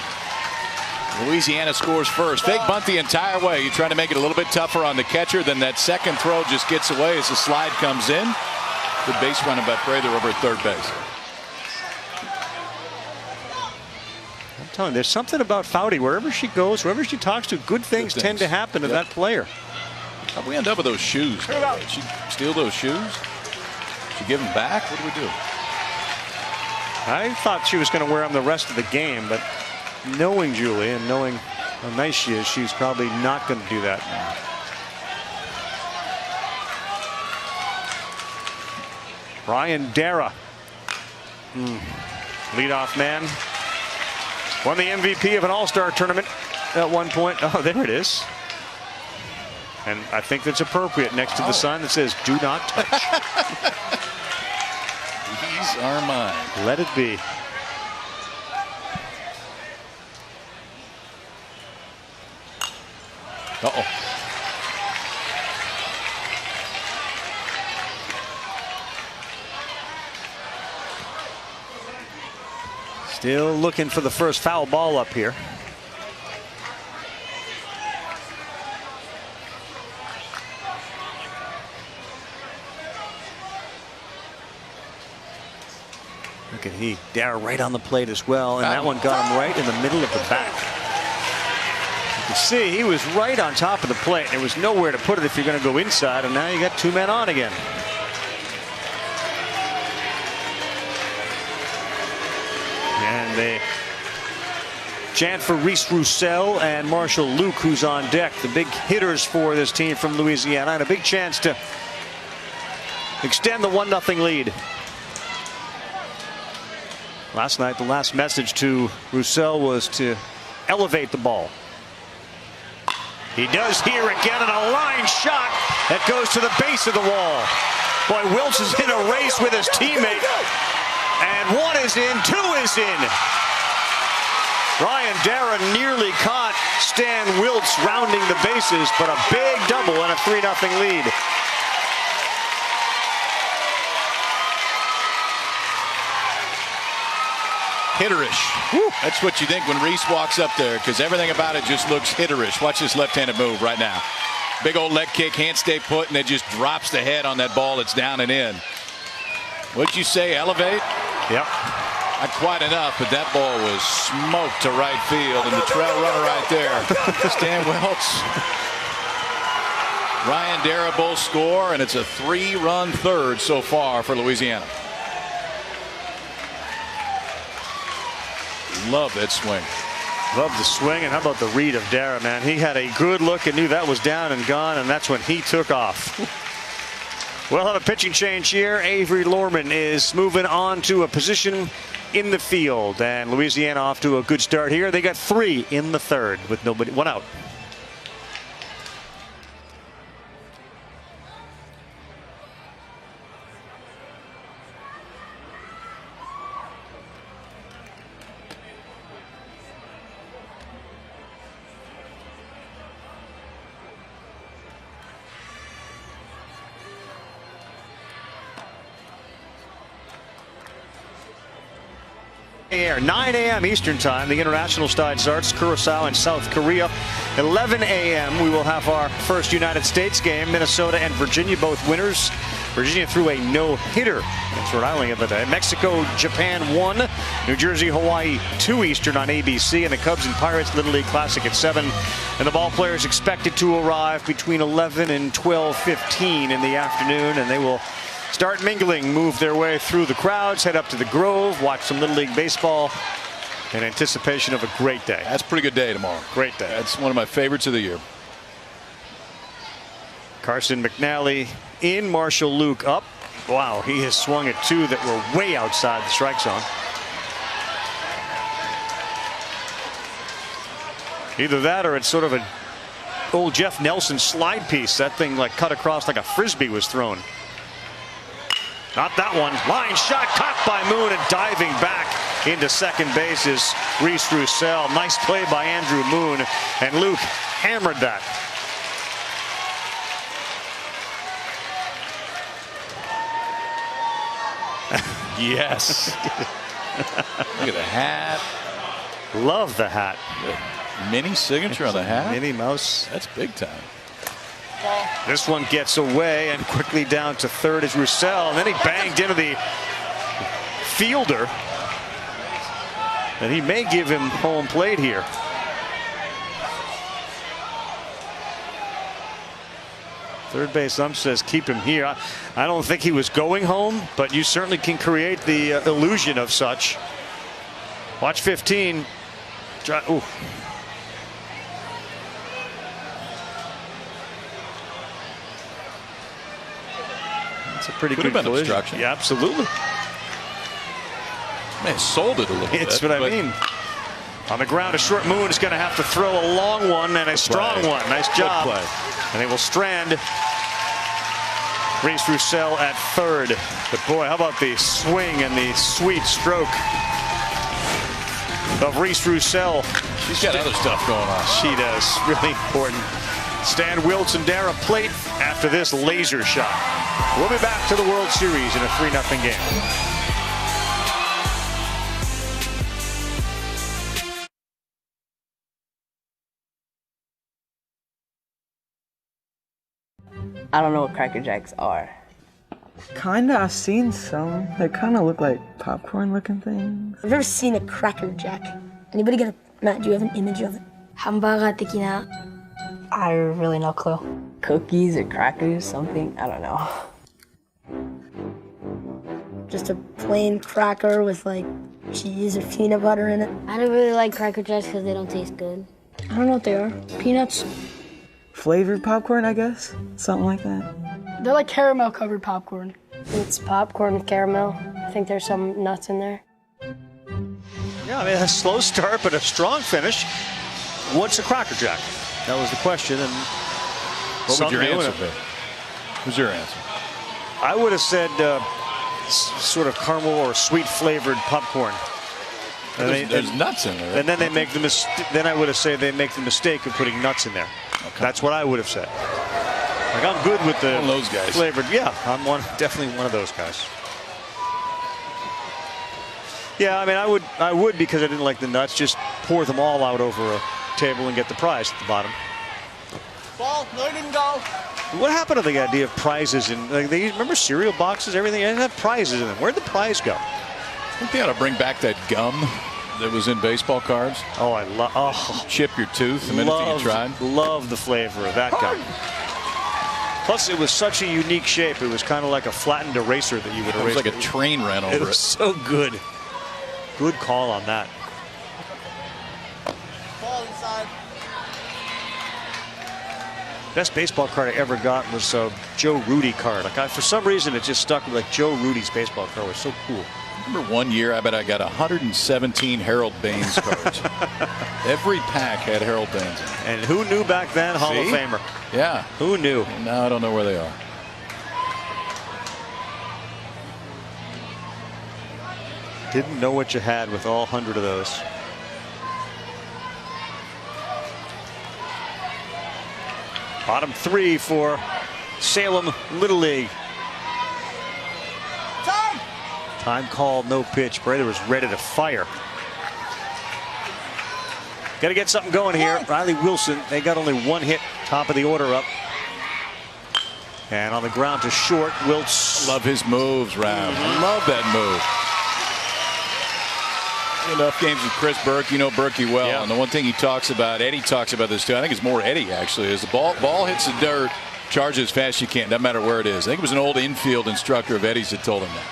Louisiana scores first. Fake bunt the entire way. You're trying to make it a little bit tougher on the catcher. Then that second throw just gets away as the slide comes in. Good base running by Prather over at third base. I'm telling you, there's something about Foudy. Wherever she goes, wherever she talks to, good things tend to happen to that player. How'd we end up with those shoes? Did she steal those shoes? Did she give them back? What do we do? I thought she was going to wear them the rest of the game, but knowing Julie and knowing how nice she is, she's probably not going to do that. Ryan Dara, leadoff man, won the MVP of an all-star tournament at one point. Oh, there it is. And I think that's appropriate next to the sign that says, "Do not touch." These are mine. Let it be. Uh-oh. Still looking for the first foul ball up here. Look at Dara right on the plate as well, and that one got him right in the middle of the back. You can see he was right on top of the plate. There was nowhere to put it if you're going to go inside, and now you got two men on again. And they chant for Reese Roussel and Marshall Luke, who's on deck, the big hitters for this team from Louisiana, and a big chance to extend the 1-0 lead. Last night, the last message to Roussel was to elevate the ball. He does here again, and a line shot that goes to the base of the wall. Boy, Wiltz is in a race with his teammate. And 1 is in, 2 is in. Ryan Dara nearly caught Stan Wiltz rounding the bases, but a big double and a 3-0 lead. Hitterish. Woo. That's what you think when Reese walks up there, because everything about it just looks hitterish. Watch this left-handed move right now. Big old leg kick, can't stay put, and it just drops the head on that ball. It's down and in. What'd you say, elevate? Yep. Not quite enough, but that ball was smoked to right field, and the trail runner right there, Stan Wiltz. Ryan Dara both score, and it's a 3-run third so far for Louisiana. Love that swing. Love the swing, and how about the read of Dara, man? He had a good look and knew that was down and gone, and that's when he took off. We'll have a pitching change here. Avery Lorman is moving on to a position in the field, and Louisiana off to a good start here. They got 3 in the third with 1 out. Air 9 a.m. Eastern time. The international side starts. Curacao and South Korea. 11 a.m. we will have our first United States game. Minnesota and Virginia, both winners. Virginia threw a no-hitter against Rhode Island the other day. Mexico, Japan 1. New Jersey, Hawaii 2 Eastern on ABC. And the Cubs and Pirates Little League Classic at 7. And the ball players expected to arrive between 11 and 12:15 in the afternoon, and they will start mingling, move their way through the crowds, head up to the Grove, watch some Little League baseball in anticipation of a great day. That's a pretty good day tomorrow. Great day. That's one of my favorites of the year. Carson McNally in, Marshall Luke up. Wow, he has swung at 2 that were way outside the strike zone. Either that or it's sort of an old Jeff Nelson slide piece. That thing like cut across like a frisbee was thrown. Not that one. Line shot caught by Moon, and diving back into second base is Reese Roussel. Nice play by Andrew Moon, and Luke hammered that. Yes. Look at the hat. Love the hat. The mini signature on the hat. Minnie Mouse. That's big time. This one gets away, and quickly down to third is Roussel, and then he banged into the fielder, and he may give him home plate here. Third base ump says keep him here. I don't think he was going home, but you certainly can create the illusion of such. Watch 15. Ooh. It's a pretty good collision. Obstruction. Yeah, absolutely. Man, sold it a little bit. It's what I mean. On the ground, a short Moon is going to have to throw a long one and a strong one. Nice job. And they will strand Reese Roussel at third. But boy, how about the swing and the sweet stroke of Reese Roussel. She's got other stuff going on. She does. Really important. Stan Wiltz and Dara plate after this laser shot. We'll be back to the World Series in a 3-0 game. I don't know what Cracker Jacks are. Kinda, I've seen some. They kind of look like popcorn-looking things. I've never seen a Cracker Jack. Anybody got a... Matt, do you have an image of it? Hamburger tikina. I really no clue. Cookies or crackers, something, I don't know. Just a plain cracker with like cheese or peanut butter in it. I don't really like Cracker Jacks because they don't taste good. I don't know what they are. Peanuts? Flavored popcorn, I guess? Something like that. They're like caramel-covered popcorn. It's popcorn with caramel. I think there's some nuts in there. Yeah, I mean, a slow start, but a strong finish. What's a Cracker Jack? That was the question. And what would your answer be? What's your answer? I would have said sort of caramel or sweet flavored popcorn. There's nuts in there. And then they make the then I would have said they make the mistake of putting nuts in there. Okay. That's what I would have said. Like, I'm good with the those guys. Flavored. Yeah, I'm definitely one of those guys. Yeah, I mean, I would because I didn't like the nuts. Just pour them all out over a table and get the prize at the bottom. Ball, no, he didn't go. What happened to the idea of prizes? And like, they remember cereal boxes, everything. They didn't have prizes in them. Where'd the prize go? I think they ought to bring back that gum that was in baseball cards. Oh, I love. Oh, chip your tooth the minute that you tried. Love the flavor of that gum. Plus, it was such a unique shape. It was kind of like a flattened eraser that you would erase. It was like a train ran over it. It was so good. Good call on that. Ball inside. Best baseball card I ever got was a Joe Rudy card. Like for some reason, it just stuck with like Joe Rudy's baseball card was so cool. Remember one year, I bet I got 117 Harold Baines cards. Every pack had Harold Baines. And who knew back then? Hall of Famer. Yeah. Who knew? Now I don't know where they are. Didn't know what you had with all 100 of those. Bottom 3 for Salem Little League. Time called, no pitch. Brady was ready to fire. Got to get something going here. Riley Wilson, they got only one hit, top of the order up. And on the ground to short, Wiltz. Love his moves, Round. Love that move. Enough games with Chris Burke, you know Berkey well. Yeah. And the one thing he talks about, Eddie talks about this too, I think it's more Eddie actually, is the ball hits the dirt, charge as fast as you can, doesn't matter where it is. I think it was an old infield instructor of Eddie's that told him that.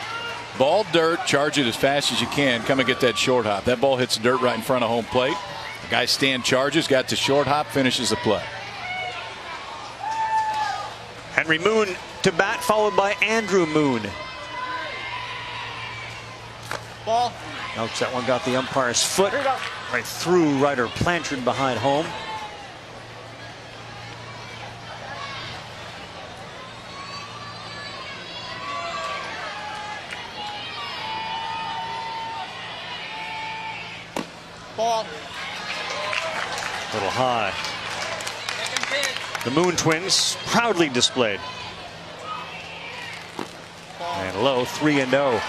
Ball, dirt, charge it as fast as you can, come and get that short hop. That ball hits the dirt right in front of home plate. The guy stand charges, got to short hop, finishes the play. Henry Moon to bat, followed by Andrew Moon. Ball. Ouch, that one got the umpire's foot right through Ryder Blanchard behind home. Ball. A little high. The Moon twins proudly displayed. And low, 3-0.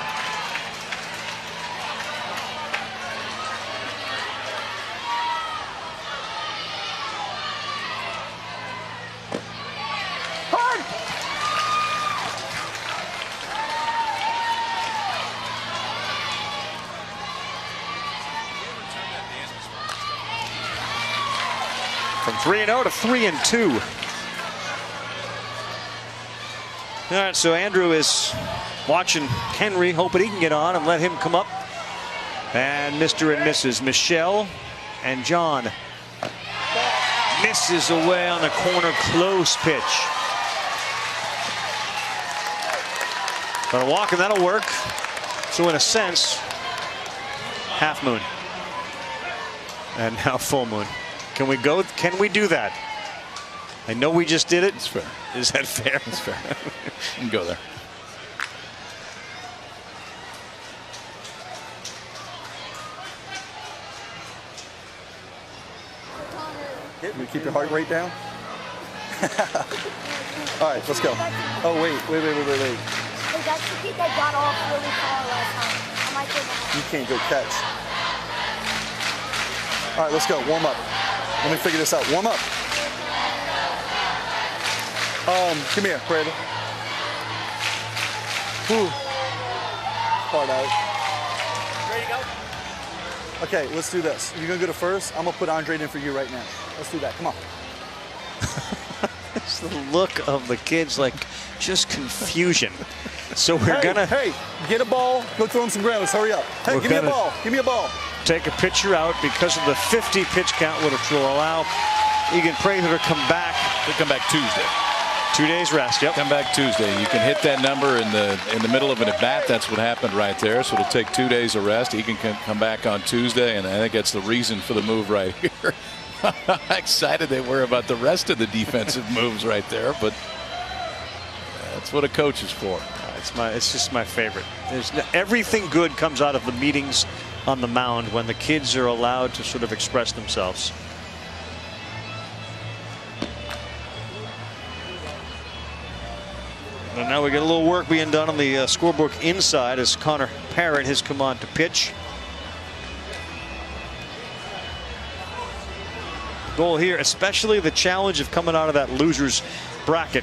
From 3-0 to 3-2. All right, so Andrew is watching Henry, hoping he can get on and let him come up. And Mr. and Mrs. Michelle and John. Misses away on the corner, close pitch. But a walk and that'll work. So in a sense, half moon. And now full moon. Can we go? Can we do that? I know we just did it. It's fair. Is that fair? It's fair. You can go there. You keep your heart rate down. All right, let's go. Oh wait. Hey, that's the kid that got off really far last time. I might get him. You can't go catch. All right, let's go. Warm up. Let me figure this out. Warm up. Come here, Brady. Hard out. Ready to go? Okay, let's do this. You're gonna go to first. I'm gonna put Andre in for you right now. Let's do that. Come on. It's the look of the kids, like just confusion. So we're gonna. Hey, get a ball. Go throw him some ground. Hurry up. Hey, give me a ball. Give me a ball. Take a pitcher out because of the 50 pitch count, which will allow Egan Prather to come back. He'll come back Tuesday. 2 days rest. Yep. Come back Tuesday. You can hit that number in the middle of an at bat. That's what happened right there. So it'll take 2 days of rest. He can come back on Tuesday, and I think that's the reason for the move right here. How excited they were about the rest of the defensive moves right there, but that's what a coach is for. It's just my favorite. Everything good comes out of the meetings on the mound when the kids are allowed to sort of express themselves. And now we get a little work being done on the scorebook inside as Connor Parrott has come on to pitch. Goal here, especially the challenge of coming out of that loser's bracket.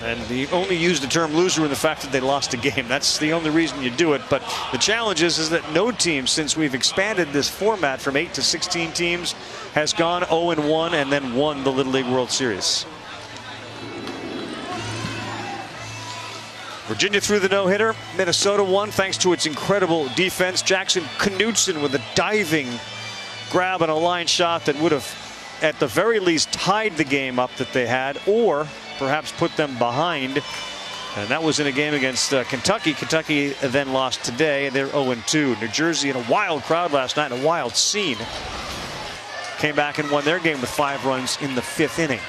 And he only used the term loser in the fact that they lost a game. That's the only reason you do it. But the challenge is that no team, since we've expanded this format from 8 to 16 teams, has gone 0-1 and then won the Little League World Series. Virginia threw the no-hitter. Minnesota won thanks to its incredible defense. Jackson Knutson with a diving grab and a line shot that would have, at the very least, tied the game up that they had, or perhaps put them behind. And that was in a game against Kentucky. Kentucky then lost today. They're 0-2. New Jersey in a wild crowd last night, a wild scene. Came back and won their game with 5 runs in the 5th inning.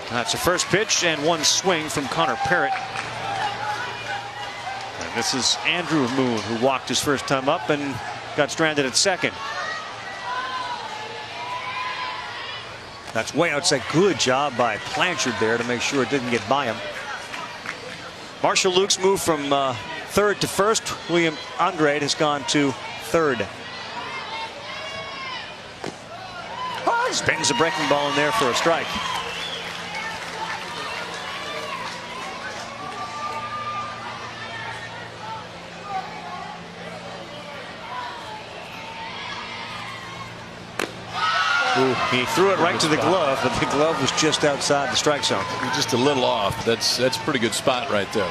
That's the first pitch and one swing from Connor Parrott. And this is Andrew Moon, who walked his first time up and got stranded at second. That's way outside. Good job by Blanchard there to make sure it didn't get by him. Marshall Luke's moved from third to first. William Andrade has gone to third. Spins a breaking ball in there for a strike. Ooh, he threw it right to the glove, but the glove was just outside the strike zone. Just a little off. That's a pretty good spot right there.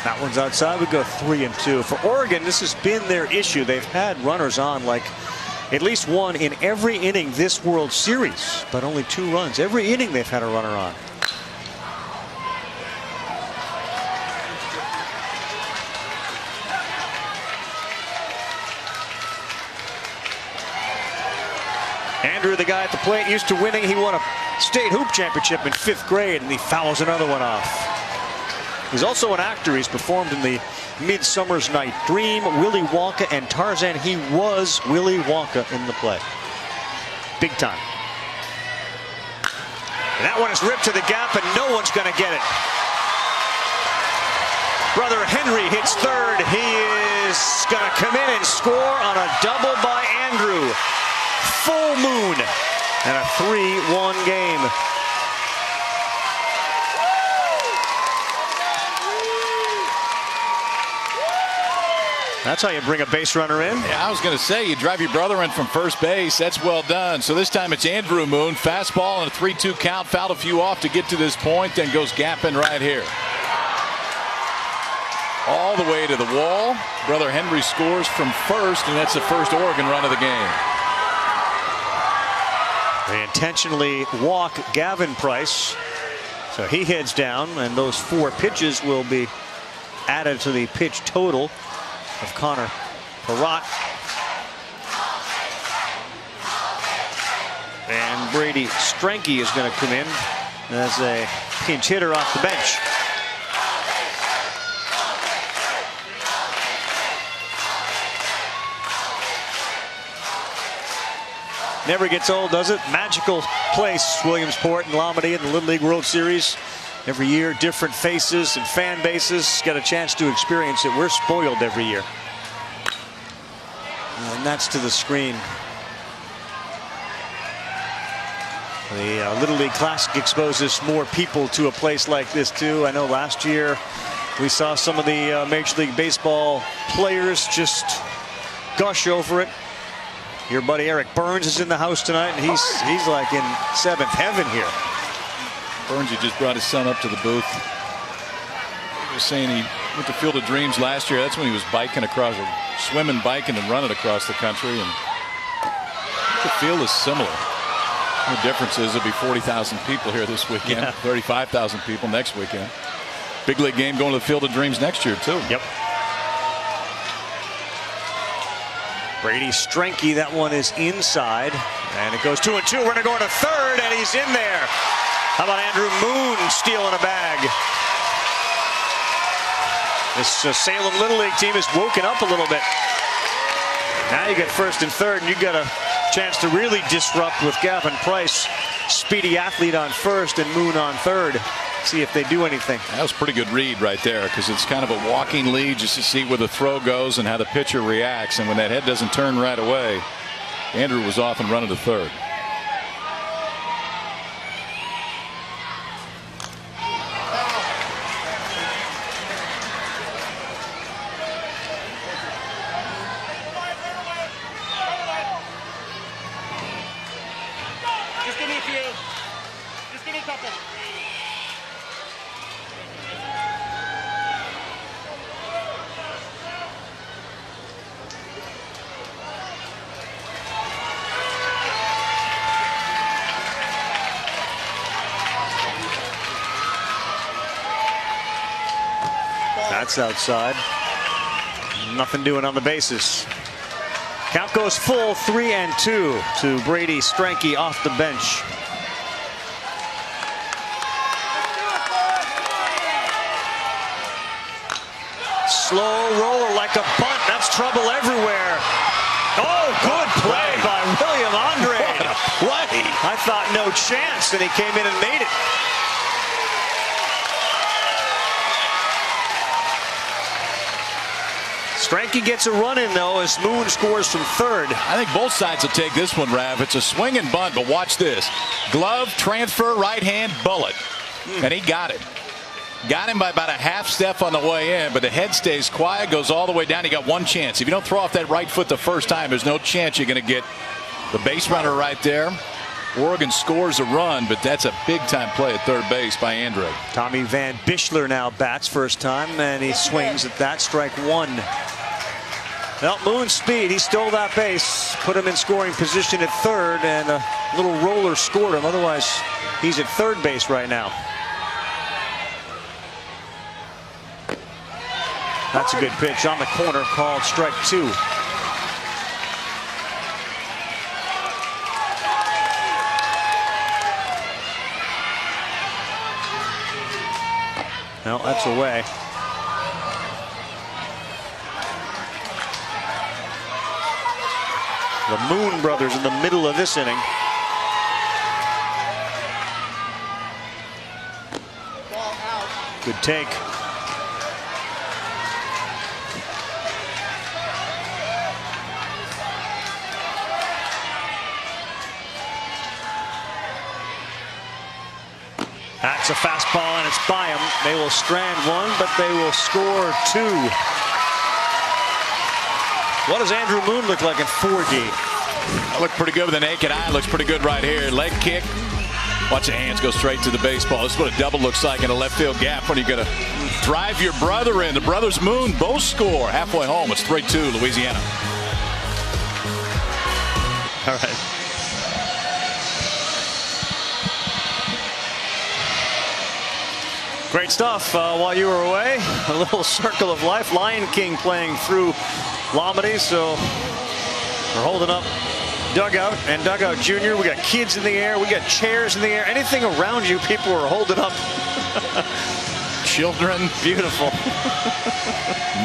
That one's outside. We go 3-2. For Oregon, this has been their issue. They've had runners on like at least one in every inning this World Series, but only 2 runs. Every inning they've had a runner on. Andrew, the guy at the plate, used to winning. He won a state hoop championship in 5th grade, and he fouls another one off. He's also an actor. He's performed in the Midsummer's Night Dream, Willy Wonka, and Tarzan. He was Willy Wonka in the play. Big time. And that one is ripped to the gap, and no one's going to get it. Brother Henry hits third. He is going to come in and score on a double by Andrew. Full moon and a 3-1 game. That's how you bring a base runner in. Yeah, I was going to say, you drive your brother in from first base. That's well done. So this time it's Andrew Moon. Fastball and a 3-2 count. Fouled a few off to get to this point, then goes gapping right here. All the way to the wall. Brother Henry scores from first, and that's the first Oregon run of the game. They intentionally walk Gavin Price, so he heads down, and those 4 pitches will be added to the pitch total of Connor Parrott. And Brady Stranke is going to come in as a pinch hitter off the bench. Never gets old, does it? Magical place, Williamsport and Lomedy in the Little League World Series. Every year, different faces and fan bases get a chance to experience it. We're spoiled every year. And that's to the screen. The Little League Classic exposes more people to a place like this, too. I know last year we saw some of the Major League Baseball players just gush over it. Your buddy Eric Burns is in the house tonight, and he's like in 7th heaven here. Burns, he just brought his son up to the booth. He was saying he went to Field of Dreams last year. That's when he was biking across a swimming, biking, and running across the country, and the field is similar. The difference is there'll be 40,000 people here this weekend, 35,000 people next weekend. Big league game going to the Field of Dreams next year, too. Yep. Brady Strenke, that one is inside. And it goes 2-2. Runner going to third, and he's in there. How about Andrew Moon stealing a bag? This Salem Little League team has woken up a little bit. Now you get first and third, and you got a chance to really disrupt with Gavin Price, speedy athlete on first and Moon on third. See if they do anything. That was a pretty good read right there, because it's kind of a walking lead just to see where the throw goes and how the pitcher reacts. And when that head doesn't turn right away, Andrew was off and running to third. Just give me a few. Just give me a couple. That's outside. Nothing doing on the bases. Count goes full, 3-2 to Brady Strenke off the bench. Slow roller like a bunt. That's trouble everywhere. Oh, good play by William Andre. What a play. I thought no chance, and he came in and made it. Strenke gets a run in, though, as Moon scores from third. I think both sides will take this one, Rav. It's a swing and bunt, but watch this. Glove, transfer, right hand, bullet. And he got it. Got him by about a half step on the way in, but the head stays quiet, goes all the way down. He got one chance. If you don't throw off that right foot the first time, there's no chance you're going to get the base runner right there. Oregon scores a run, but that's a big-time play at third base by Andre. Tommy Van Bischler now bats first time, and he swings at that. Strike one. Well, Moon's speed, he stole that base, put him in scoring position at third, and a little roller scored him. Otherwise, he's at third base right now. That's a good pitch on the corner, called strike two. No, that's away. The Moon brothers in the middle of this inning. Good take. That's a fastball, and it's by them. They will strand one, but they will score two. What does Andrew Moon look like in 4D? I look pretty good with the naked eye. Looks pretty good right here. Leg kick. Watch the hands go straight to the baseball. This is what a double looks like in a left field gap when you're going to drive your brother in. The brothers Moon both score halfway home. It's 3-2 Louisiana. All right. Great stuff while you were away. A little circle of life. Lion King playing through Lomity. So we're holding up Dugout and Dugout Junior. We got kids in the air. We got chairs in the air. Anything around you, people are holding up. Children. Beautiful.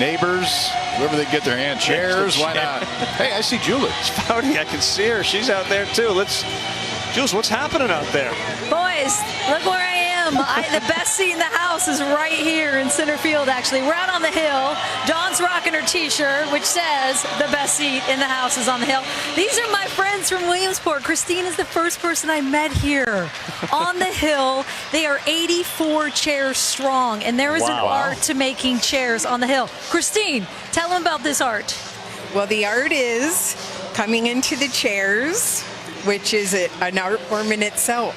Neighbors. Wherever they get their hand. Chairs. Why not? Hey, I see Julie. Spouty, I can see her. She's out there too. Jules, what's happening out there? Boys, look where I am. The best seat in the house is right here in center field, actually. We're out on the hill. Dawn's rocking her T-shirt, which says the best seat in the house is on the hill. These are my friends from Williamsport. Christine is the first person I met here on the hill. They are 84 chairs strong, and there is an art to making chairs on the hill. Christine, tell them about this art. Well, the art is coming into the chairs, which is an art form in itself.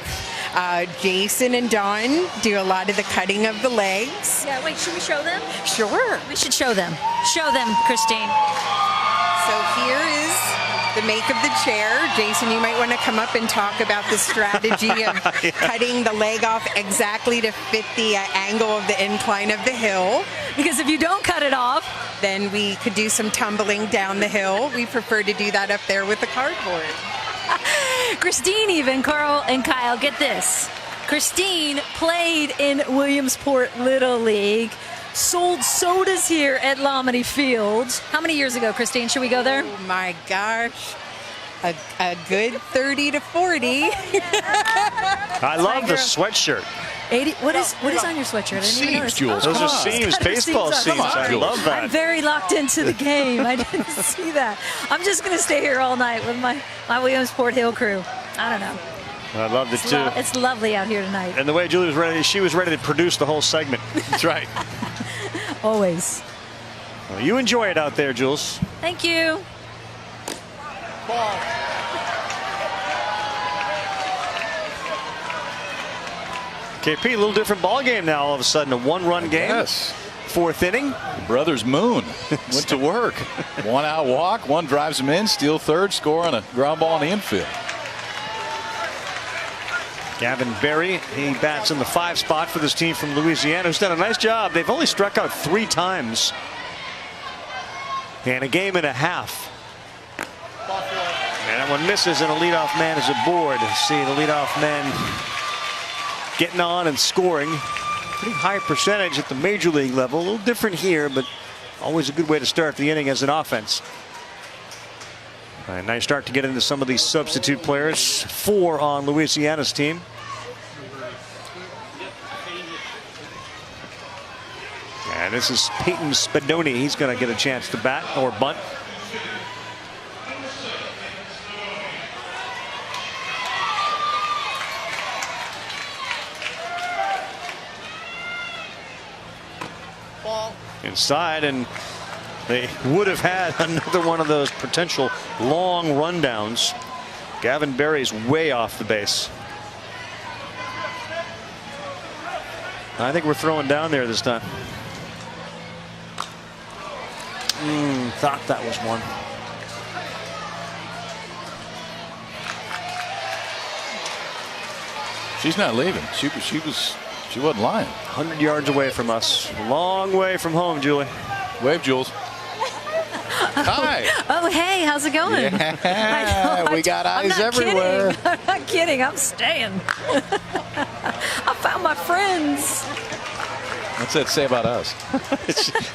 Jason and Dawn do a lot of the cutting of the legs. Yeah, wait, should we show them? Sure. We should show them. Show them, Christine. So here is the make of the chair. Jason, you might want to come up and talk about the strategy of cutting the leg off exactly to fit the angle of the incline of the hill. Because if you don't cut it off, then we could do some tumbling down the hill. We prefer to do that up there with the cardboard. Christine even, Carl and Kyle, get this. Christine played in Williamsport Little League, sold sodas here at Lomity Field. How many years ago, Christine? Should we go there? Oh my gosh. A good 30 to 40. I love the sweatshirt. 80. What is on your sweatshirt? I didn't even notice. Jules. Those are seams, baseball seams. I love that. I'm very locked into the game. I didn't see that. I'm just going to stay here all night with my Williamsport Hill crew. I don't know. I loved it too. It's lovely out here tonight. And the way Julie was ready, she was ready to produce the whole segment. That's right. Always. Well, you enjoy it out there, Jules. Thank you. Ball. KP, a little different ball game now. All of a sudden, a one-run game. Yes. Fourth inning. Brothers Moon went to work. One out walk, one drives him in, steal third, score on a ground ball in the infield. Gavin Berry, he bats in the 5 spot for this team from Louisiana, who's done a nice job. They've only struck out 3 times in a game and a half. And that one misses, and a leadoff man is aboard. See the leadoff man getting on and scoring. Pretty high percentage at the major league level. A little different here, but always a good way to start the inning as an offense. All right, nice start to get into some of these substitute players. 4 on Louisiana's team. And this is Peyton Spadoni. He's going to get a chance to bat or bunt. Inside, and they would have had another one of those potential long rundowns. Gavin Berry's way off the base. I think we're throwing down there this time. Thought that was one. She's not leaving. She wasn't lying. 100 yards away from us. Long way from home, Julie. Wave, Jules. Hi. Oh, hey, how's it going? Yeah, we got eyes everywhere. Kidding. I'm not kidding. I'm staying. I found my friends. What's that say about us?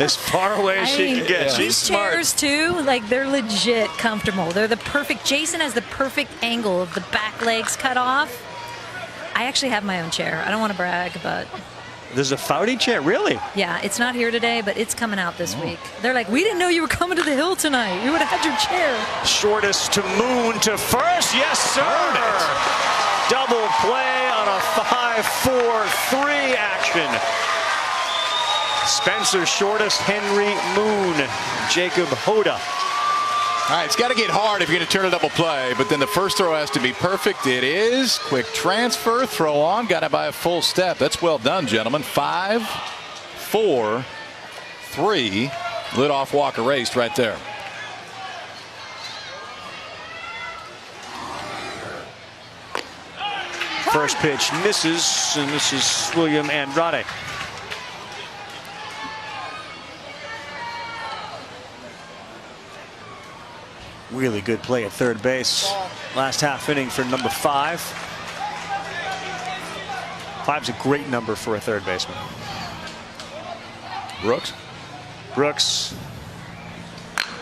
As far away as she can get. Yeah. She's smart. Chairs too, like they're legit comfortable. They're the perfect. Jason has the perfect angle of the back legs cut off. I actually have my own chair. I don't want to brag, but There's a Foudy chair, really? yeah, it's not here today, but it's coming out this week. They're like, we didn't know you were coming to the hill tonight. You would have had your chair. Shortest to Moon to first. Yes, sir. Double play on a 5-4-3 action. Spencer Shortest, Henry Moon, Jacob Hoda. All right, it's got to get hard if you're going to turn a double play, but then the first throw has to be perfect. It is. Quick transfer, throw on, got it by a full step. That's well done, gentlemen. 5, 4, 3. Leadoff walk erased right there. First pitch misses, and this is William Andrade. Really good play at third base. Last half inning for number 5. 5's a great number for a third baseman. Brooks.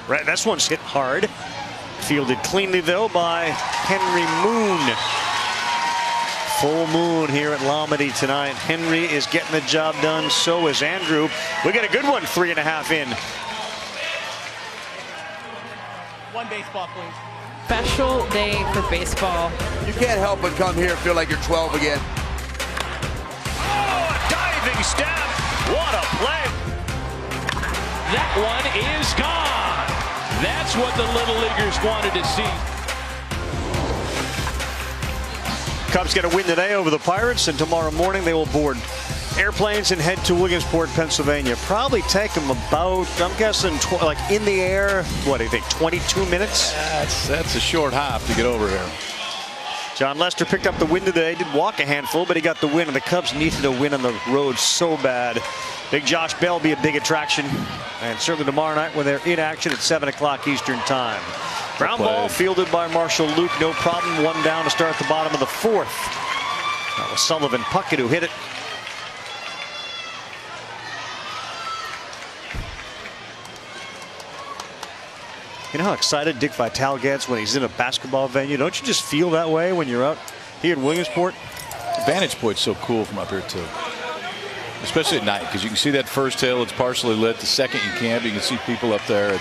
Right, this one's hit hard. Fielded cleanly though by Henry Moon. Full moon here at Lomity tonight. Henry is getting the job done. So is Andrew. We got a good one. 3.5 in. One baseball, please. Special day for baseball. You can't help but come here and feel like you're 12 again. Oh, a diving step. What a play. That one is gone. That's what the Little Leaguers wanted to see. Cubs get a win today over the Pirates, and tomorrow morning they will board airplanes and head to Williamsport, Pennsylvania. Probably take them about, I'm guessing, like in the air, what do you think, 22 minutes? That's a short hop to get over here. John Lester picked up the win today. Did walk a handful, but he got the win, and the Cubs needed a win on the road so bad. Big Josh Bell will be a big attraction, and certainly tomorrow night when they're in action at 7 o'clock Eastern time. Ground ball fielded by Marshall Luke, no problem. 1 down to start the bottom of the 4th. That was Sullivan Puckett who hit it. You know how excited Dick Vitale gets when he's in a basketball venue? Don't you just feel that way when you're out here in Williamsport? The vantage point's so cool from up here, too. Especially at night, because you can see that first hill. It's partially lit. The second you can't, but you can see people up there.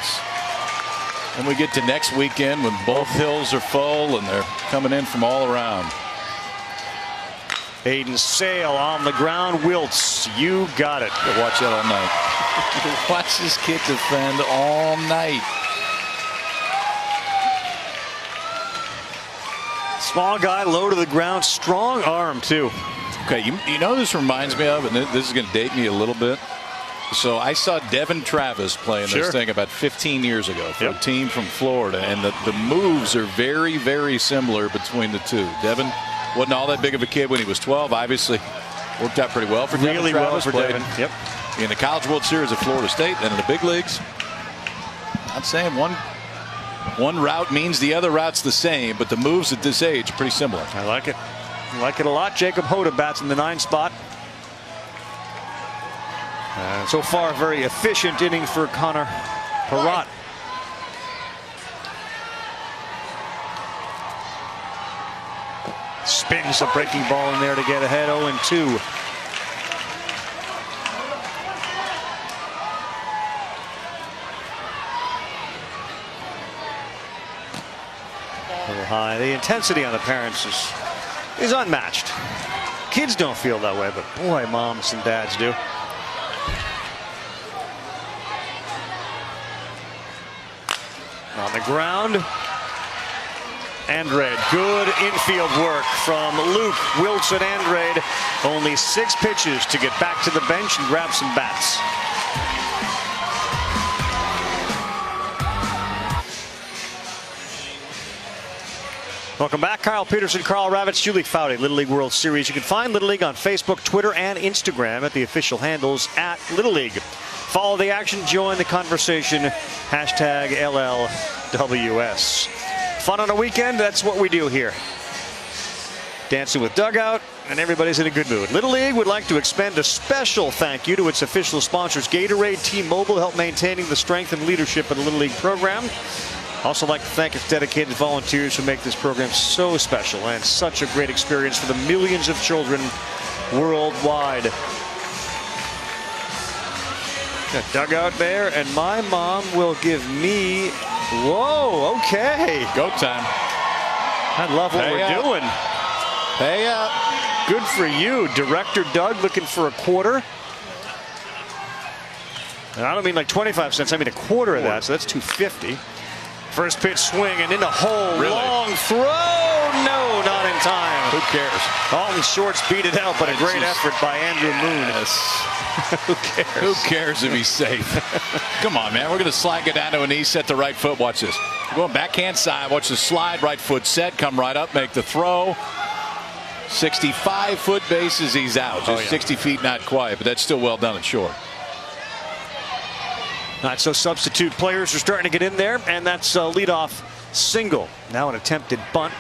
And we get to next weekend when both hills are full and they're coming in from all around. Aiden Sale on the ground. Wiltz, you got it. You'll watch that all night. Watch this kid defend all night. Small guy, low to the ground, strong arm too. Okay, you know this reminds me of, and this is going to date me a little bit. So I saw Devin Travis playing this thing about 15 years ago for a team from Florida, and the moves are very, very similar between the two. Devin wasn't all that big of a kid when he was 12. Obviously, worked out pretty well for Devin. Really Travis, well for Devin. Yep. In the College World Series at Florida State, then in the big leagues. I'm saying one route means the other route's the same, but the moves at this age are pretty similar. I like it. I like it a lot. Jacob Hoda bats in the 9 spot. So far, a very efficient inning for Connor Perrott. Spins a breaking ball in there to get ahead. 0-2. A little high. The intensity on the parents is unmatched. Kids don't feel that way, but boy, moms and dads do. On the ground, Andrade. Good infield work from Luke, Wilson, Andrade. Only 6 pitches to get back to the bench and grab some bats. Welcome back. Kyle Peterson, Carl Ravitz, Julie Foudy, Little League World Series. You can find Little League on Facebook, Twitter, and Instagram at the official handles at Little League. Follow the action, join the conversation, hashtag LLWS. Fun on a weekend, that's what we do here. Dancing with Dugout, and everybody's in a good mood. Little League would like to extend a special thank you to its official sponsors, Gatorade, T-Mobile, help maintaining the strength and leadership of the Little League program. Also like to thank its dedicated volunteers who make this program so special and such a great experience for the millions of children worldwide. Got dugout there, and my mom will give me, whoa, okay. Go time. I love what we're doing. Pay up. Good for you. Director Doug looking for a quarter. And I don't mean like 25 cents, I mean a quarter of that, so that's $2.50. First pitch swing and in the hole. Really? Long throw. No, not in time. Who cares? Alton Shorts beat it out, but a great effort by Andrew Moon. Who cares? Who cares if he's safe? Come on, man. We're going to slide it down to a knee, set the right foot. Watch this. Going backhand side. Watch the slide. Right foot set. Come right up. Make the throw. 65-foot bases. He's out. Just 60 feet, not quite, but that's still well done and short. Not so substitute players are starting to get in there, and that's a leadoff single. Now an attempted bunt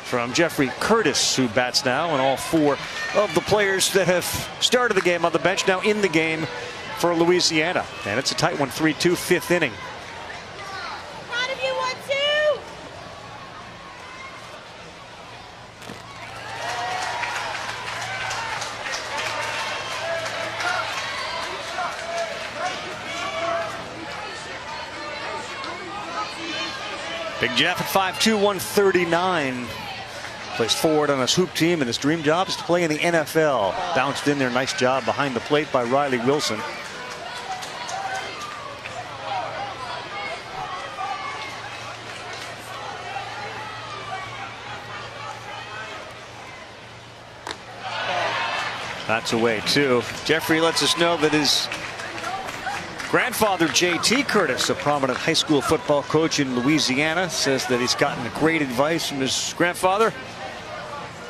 from Jeffrey Curtis, who bats now, and all 4 of the players that have started the game on the bench now in the game for Louisiana. And it's a tight one, 3-2, 5th inning. Big Jeff at 5'2", 139. Plays forward on his hoop team, and his dream job is to play in the NFL. Bounced in there, nice job behind the plate by Riley Wilson. That's away, too. Jeffrey lets us know that his grandfather, J.T. Curtis, a prominent high school football coach in Louisiana, says that he's gotten great advice from his grandfather.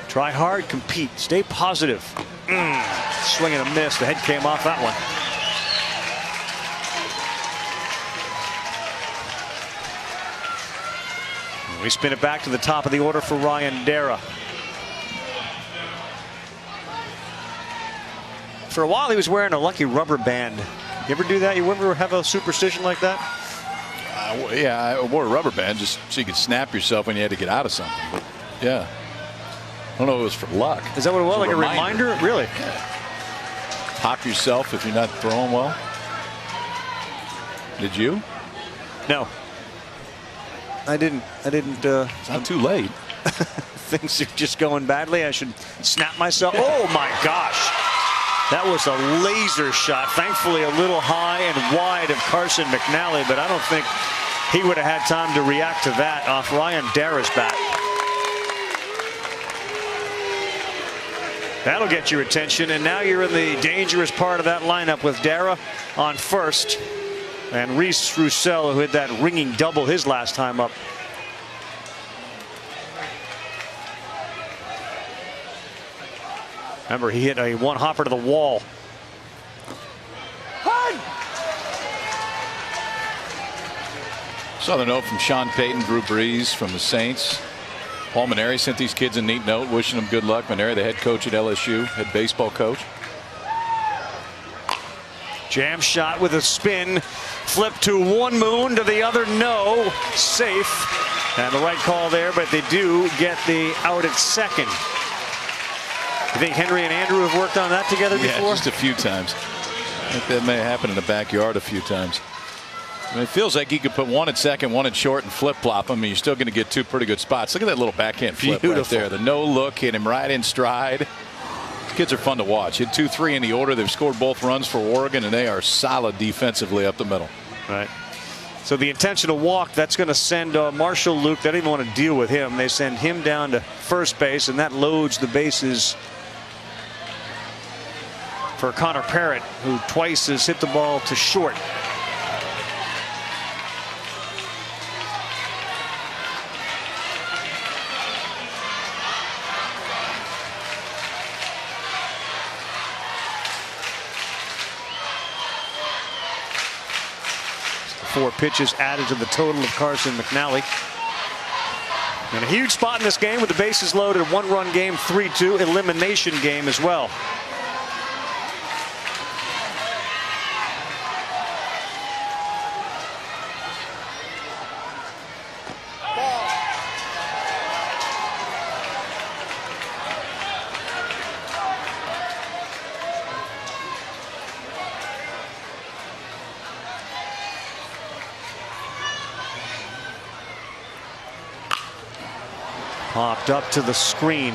Try hard, compete, stay positive. Swing and a miss. The head came off that one. We spin it back to the top of the order for Ryan Dara. For a while, he was wearing a lucky rubber band. You ever do that? You ever have a superstition like that? Yeah, I wore a rubber band just so you could snap yourself when you had to get out of something. But yeah, I don't know if it was for luck. Is that what it was? Like a reminder? Really? Yeah. Pop yourself if you're not throwing well. Did you? No. I didn't. It's not too late. Things are just going badly. I should snap myself. Oh my gosh. That was a laser shot. Thankfully a little high and wide of Carson McNally, but I don't think he would have had time to react to that off Ryan Dara's bat. That'll get your attention, and now you're in the dangerous part of that lineup with Dara on first. And Reese Roussel, who hit that ringing double his last time up. Remember, he hit a one hopper to the wall. Saw the note from Sean Payton, Drew Brees from the Saints. Paul Maneri sent these kids a neat note wishing them good luck. Maneri, the head coach at LSU, head baseball coach. Jam shot with a spin. Flip to one moon, to the other no. Safe. And the right call there, but they do get the out at second. You think Henry and Andrew have worked on that together before? Yeah, just a few times. I think that may happen in the backyard a few times. I mean, it feels like you could put one at second, one at short, and flip-flop them, and you're still going to get two pretty good spots. Look at that little backhand flip right there. The no-look hit him right in stride. These kids are fun to watch. Hit 2-3 in the order. They've scored both runs for Oregon, and they are solid defensively up the middle. Right. So the intentional walk, that's going to send Marshall Luke. They didn't even want to deal with him. They send him down to first base, and that loads the bases for Connor Parrott, who twice has hit the ball to short. Four pitches added to the total of Carson McNally. And a huge spot in this game with the bases loaded. One-run game, 3-2 elimination game as well. Popped up to the screen.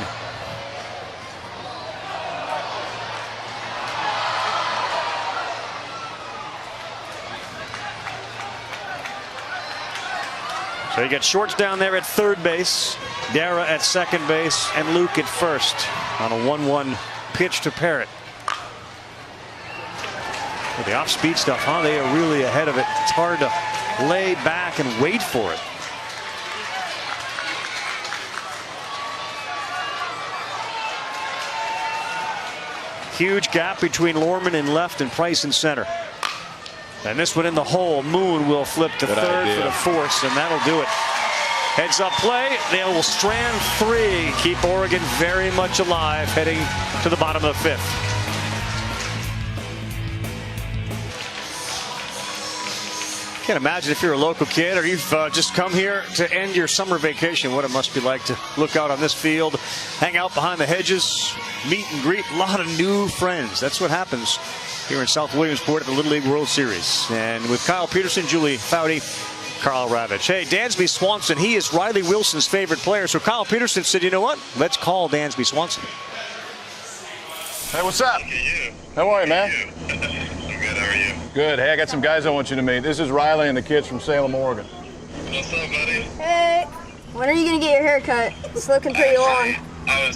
So you got Shorts down there at third base, Dara at second base, and Luke at first on a 1-1 pitch to Parrott. With the off-speed stuff, huh? They are really ahead of it. It's hard to lay back and wait for it. Huge gap between Lorman in left and Price in center. And this one in the hole. Moon will flip to third for the force, and that'll do it. Heads up play. They will strand three. Keep Oregon very much alive heading to the bottom of the fifth. Can't imagine if you're a local kid or you've just come here to end your summer vacation, what it must be like to look out on this field, hang out behind the hedges, meet and greet a lot of new friends. That's what happens here in South Williamsport at the Little League World Series. And with Kyle Peterson, Julie Foudy, Carl Ravitch. Hey, Dansby Swanson, he is Riley Wilson's favorite player. So Kyle Peterson said, you know what? Let's call Dansby Swanson. Hey, what's up? How are you, man? Good, how are you? Good. Hey, I got some guys I want you to meet. This is Riley and the kids from Salem, Oregon. What's up, buddy? Hey, when are you going to get your hair cut? It's looking pretty long. I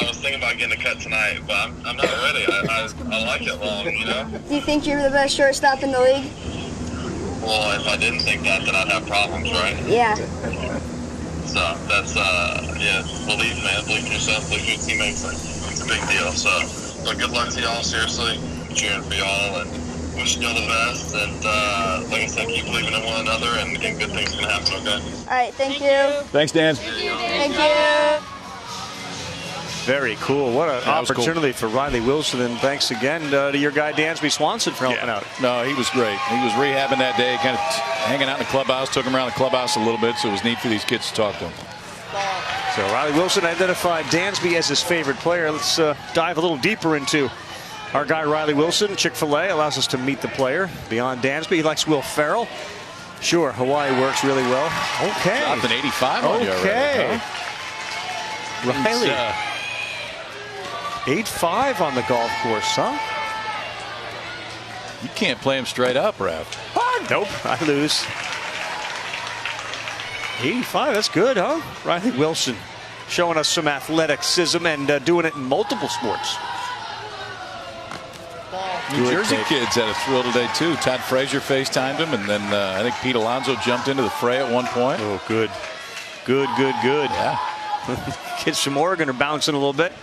was thinking about getting a cut tonight, but I'm not ready. I like it long, you know? Do you think you're the best shortstop in the league? Well, if I didn't think that, then I'd have problems, right? Yeah. So that's, yeah, believe, man. Believe in yourself, believe in your teammates. It's a big deal. So good luck to y'all, seriously. Cheering for y'all and wishing y'all the best. And like I said, keep believing in one another and good things are going to happen, okay? All right, thank you. Thanks, Dan. Thank you. Very cool. What an That was opportunity for Riley Wilson. And thanks again to your guy, Dansby Swanson, for helping out. No, he was great. He was rehabbing that day, kind of hanging out in the clubhouse, took him around the clubhouse a little bit, so it was neat for these kids to talk to him. So Riley Wilson identified Dansby as his favorite player. Let's dive a little deeper into our guy, Riley Wilson. Chick-fil-A allows us to meet the player. Beyond Dansby, he likes Will Ferrell. Sure, Hawaii works really well. Okay. Dropped an 85 on you already. Okay. Riley. 8-5 on the golf course, huh? You can't play him straight up, Raph. Nope, I lose. 85, that's good, huh? Riley Wilson showing us some athleticism and doing it in multiple sports. New Jersey kids had a thrill today, too. Todd Frazier FaceTimed him, and then I think Pete Alonso jumped into the fray at one point. Oh, good. Good. Yeah. Kids from Oregon are bouncing a little bit.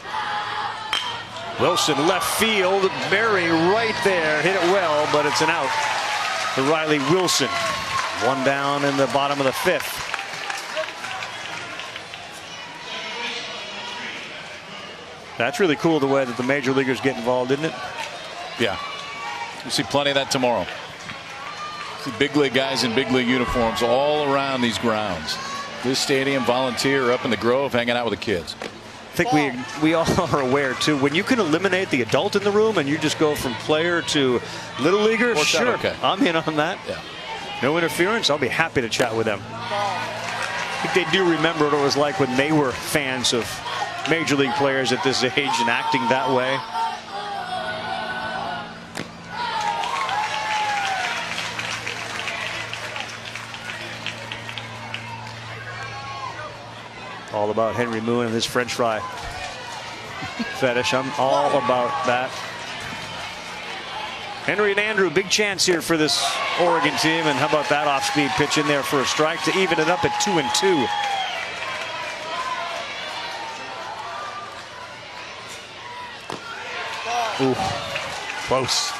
Wilson left field. Berry right there. Hit it well, but it's an out for Riley Wilson. One down in the bottom of the fifth. That's really cool the way that the major leaguers get involved, isn't it? Yeah. You'll see plenty of that tomorrow. See big league guys in big league uniforms all around these grounds. This stadium, Volunteer, up in the Grove, hanging out with the kids. I think we all are aware, too, when you can eliminate the adult in the room and you just go from player to little leaguer, sure, okay. I'm in on that. Yeah. No interference, I'll be happy to chat with them. I think they do remember what it was like when they were fans of major league players at this age and acting that way. All about Henry Moon and his French fry fetish. I'm all about that. Henry and Andrew, big chance here for this Oregon team. And how about that off-speed pitch in there for a strike to even it up at 2-2. Ooh, close.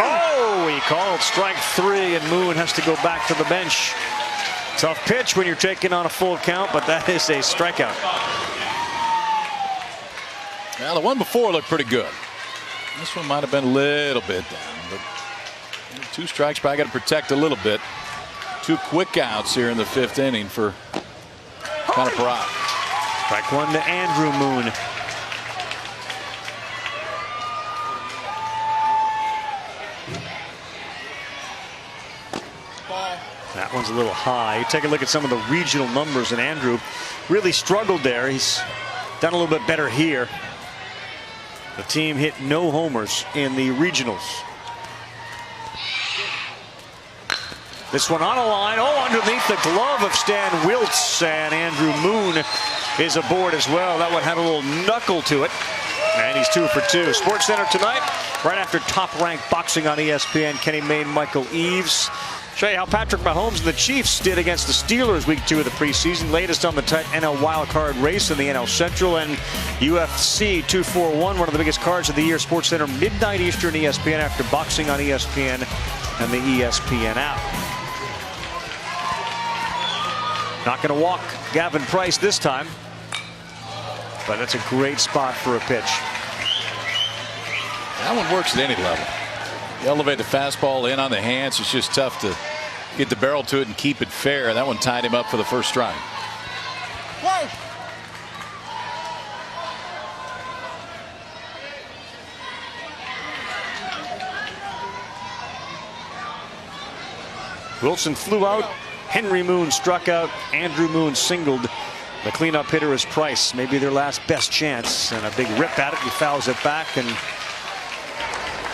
Oh, he called strike 3, and Moon has to go back to the bench. Tough pitch when you're taking on a full count, but that is a strikeout. Well, the one before looked pretty good. This one might have been a little bit down, but 2 strikes, probably got to protect a little bit. 2 quick outs here in the 5th inning for Connor Parrott. Strike 1 to Andrew Moon. That one's a little high. Take a look at some of the regional numbers, and Andrew really struggled there. He's done a little bit better here. The team hit no homers in the regionals. This one on a line. Oh, underneath the glove of Stan Wiltz, and Andrew Moon is aboard as well. That one had a little knuckle to it. And he's 2 for 2. Sports Center tonight, right after Top Rank Boxing on ESPN. Kenny Mayne, Michael Eaves. Show you how Patrick Mahomes and the Chiefs did against the Steelers week 2 of the preseason. Latest on the tight NL wildcard race in the NL Central, and UFC 241, one of the biggest cards of the year. Sports Center, midnight Eastern, ESPN, after boxing on ESPN and the ESPN app. Not going to walk Gavin Price this time, but that's a great spot for a pitch. That one works at any level. You elevate the fastball in on the hands. It's just tough to get the barrel to it and keep it fair. That one tied him up for the first strike. Wilson flew out. Henry Moon struck out. Andrew Moon singled. The cleanup hitter is Price. Maybe their last best chance. And a big rip at it. He fouls it back. And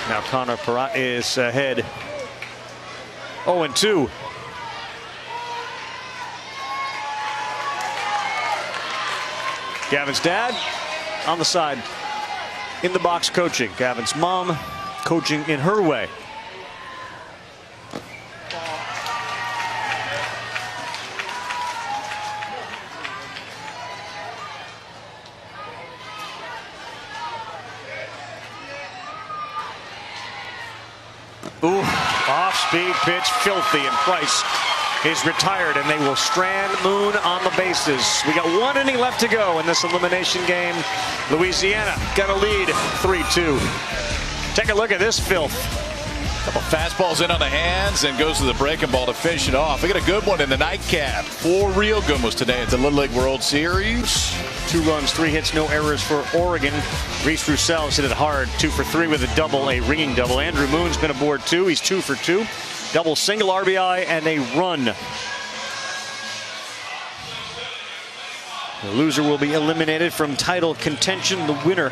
Now Connor Peratt is ahead 0-2. Gavin's dad on the side in the box coaching. Gavin's mom coaching in her way. Ooh, off-speed pitch, filthy, and Price is retired, and they will strand Moon on the bases. We got 1 inning left to go in this elimination game. Louisiana got a lead, 3-2. Take a look at this filth. Couple fastballs in on the hands and goes to the breaking ball to finish it off. We got a good one in the nightcap. 4 real good ones today at the Little League World Series. 2 runs, 3 hits, no errors for Oregon. Reese Roussell's hit it hard, 2 for 3 with a double, a ringing double. Andrew Moon's been aboard 2. He's 2 for 2. Double, single RBI, and a run. The loser will be eliminated from title contention. The winner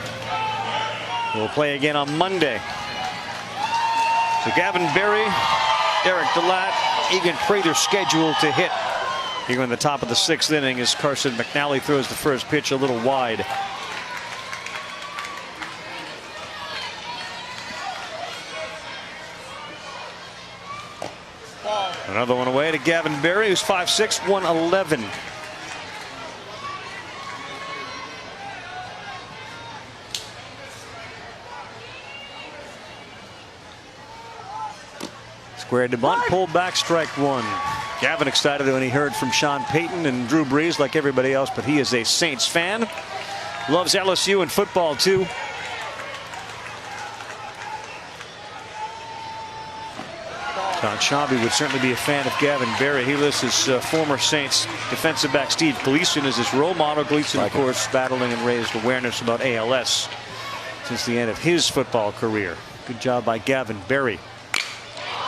will play again on Monday. So Gavin Berry, Derek DeLatte, Egan Prather scheduled to hit here in the top of the 6th inning as Carson McNally throws the first pitch a little wide. Another one away to Gavin Berry, who's 5'6", 111. Squared to bunt, pulled back, strike 1. Gavin excited when he heard from Sean Payton and Drew Brees like everybody else, but he is a Saints fan. Loves LSU and football too. John Schaube would certainly be a fan of Gavin Berry. He lists his former Saints defensive back Steve Gleason as his role model. Gleason, of course, battling and raised awareness about ALS since the end of his football career. Good job by Gavin Berry.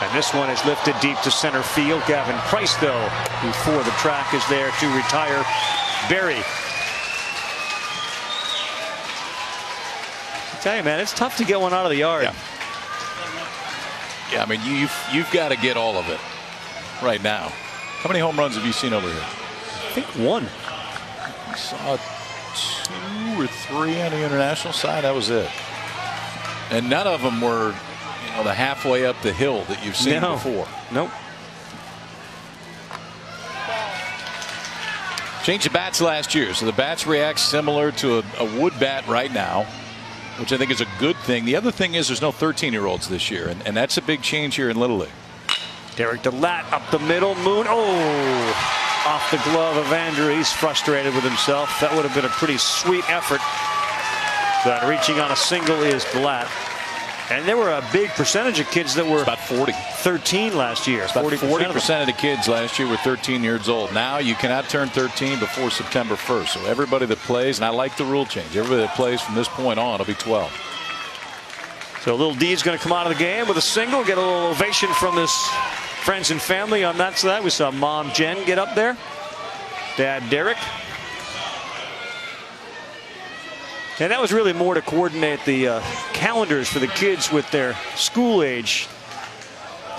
And this one is lifted deep to center field. Gavin Price, though, before the track is there to retire Berry. I tell you, man, it's tough to get one out of the yard. Yeah, I mean, you've got to get all of it right now. How many home runs have you seen over here? I think 1. I saw 2 or 3 on the international side. That was it. And none of them were, you know, the halfway up the hill that you've seen before. Nope. Changed the bats last year, so the bats react similar to a wood bat right now, which I think is a good thing. The other thing is there's no 13-year-olds this year, and that's a big change here in Little League. Derek DeLatte up the middle. Moon, off the glove of Andrew. He's frustrated with himself. That would have been a pretty sweet effort. But reaching on a single is DeLatte. And there were a big percentage of kids that were about 13 last year. About 40% of the kids last year were 13 years old. Now you cannot turn 13 before September 1st. So everybody that plays, and I like the rule change, everybody that plays from this point on will be 12. So little D's going to come out of the game with a single, get a little ovation from his friends and family on that side. We saw Mom Jen get up there, Dad Derek. And that was really more to coordinate the calendars for the kids with their school age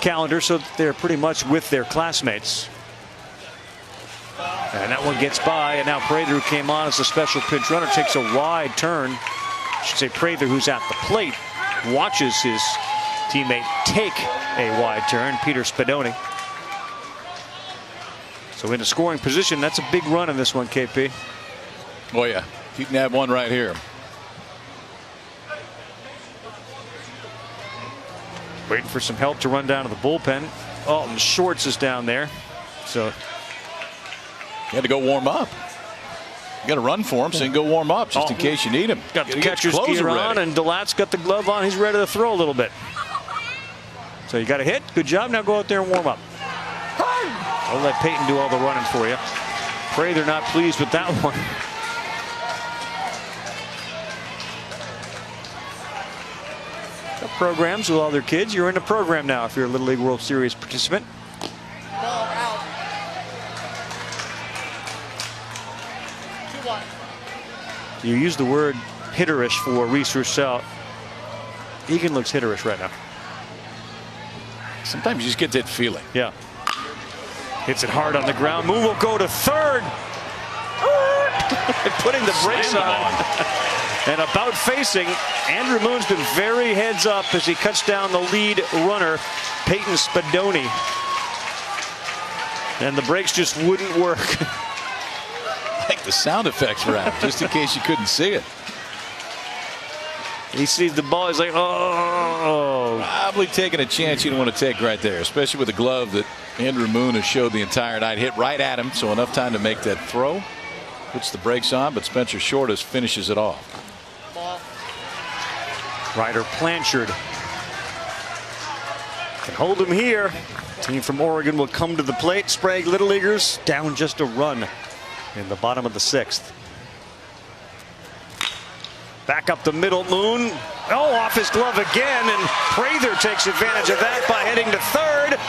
calendar, so that they're pretty much with their classmates. And that one gets by, and now Prather, who came on as a special pinch runner, takes a wide turn. I should say Prather, who's at the plate, watches his teammate take a wide turn, Peter Spadoni. So in a scoring position, that's a big run in this one, KP. Oh yeah, you can have one right here. Waiting for some help to run down to the bullpen. Alton Shorts is down there. So you had to go warm up. You got to run for him, so you can go warm up just in case you need him. Got the catcher's gear on, and DeLatte's got the glove on. He's ready to throw a little bit. So you got a hit. Good job. Now go out there and warm up. I'll let Peyton do all the running for you. Prather not pleased with that one. Programs with all their kids. You're in the program now if you're a Little League World Series participant. Ball out. 2-1. You use the word hitterish for Reese Roussell. Egan looks hitterish right now. Sometimes you just get that feeling. Yeah. Hits it hard on the ground. Moon will go to third. Putting the brakes on. And about facing, Andrew Moon's been very heads up as he cuts down the lead runner, Peyton Spadoni. And the brakes just wouldn't work. I think the sound effects were out, just in case you couldn't see it. He sees the ball, he's like, oh. Probably taking a chance you don't want to take right there, especially with the glove that Andrew Moon has showed the entire night. Hit right at him, so enough time to make that throw. Puts the brakes on, but Spencer Shortus finishes it off. Ryder Blanchard can hold him here. Team from Oregon will come to the plate. Sprague Little Leaguers down just a run in the bottom of the 6th. Back up the middle, Moon. Oh, off his glove again, and Prather takes advantage of that by heading to third.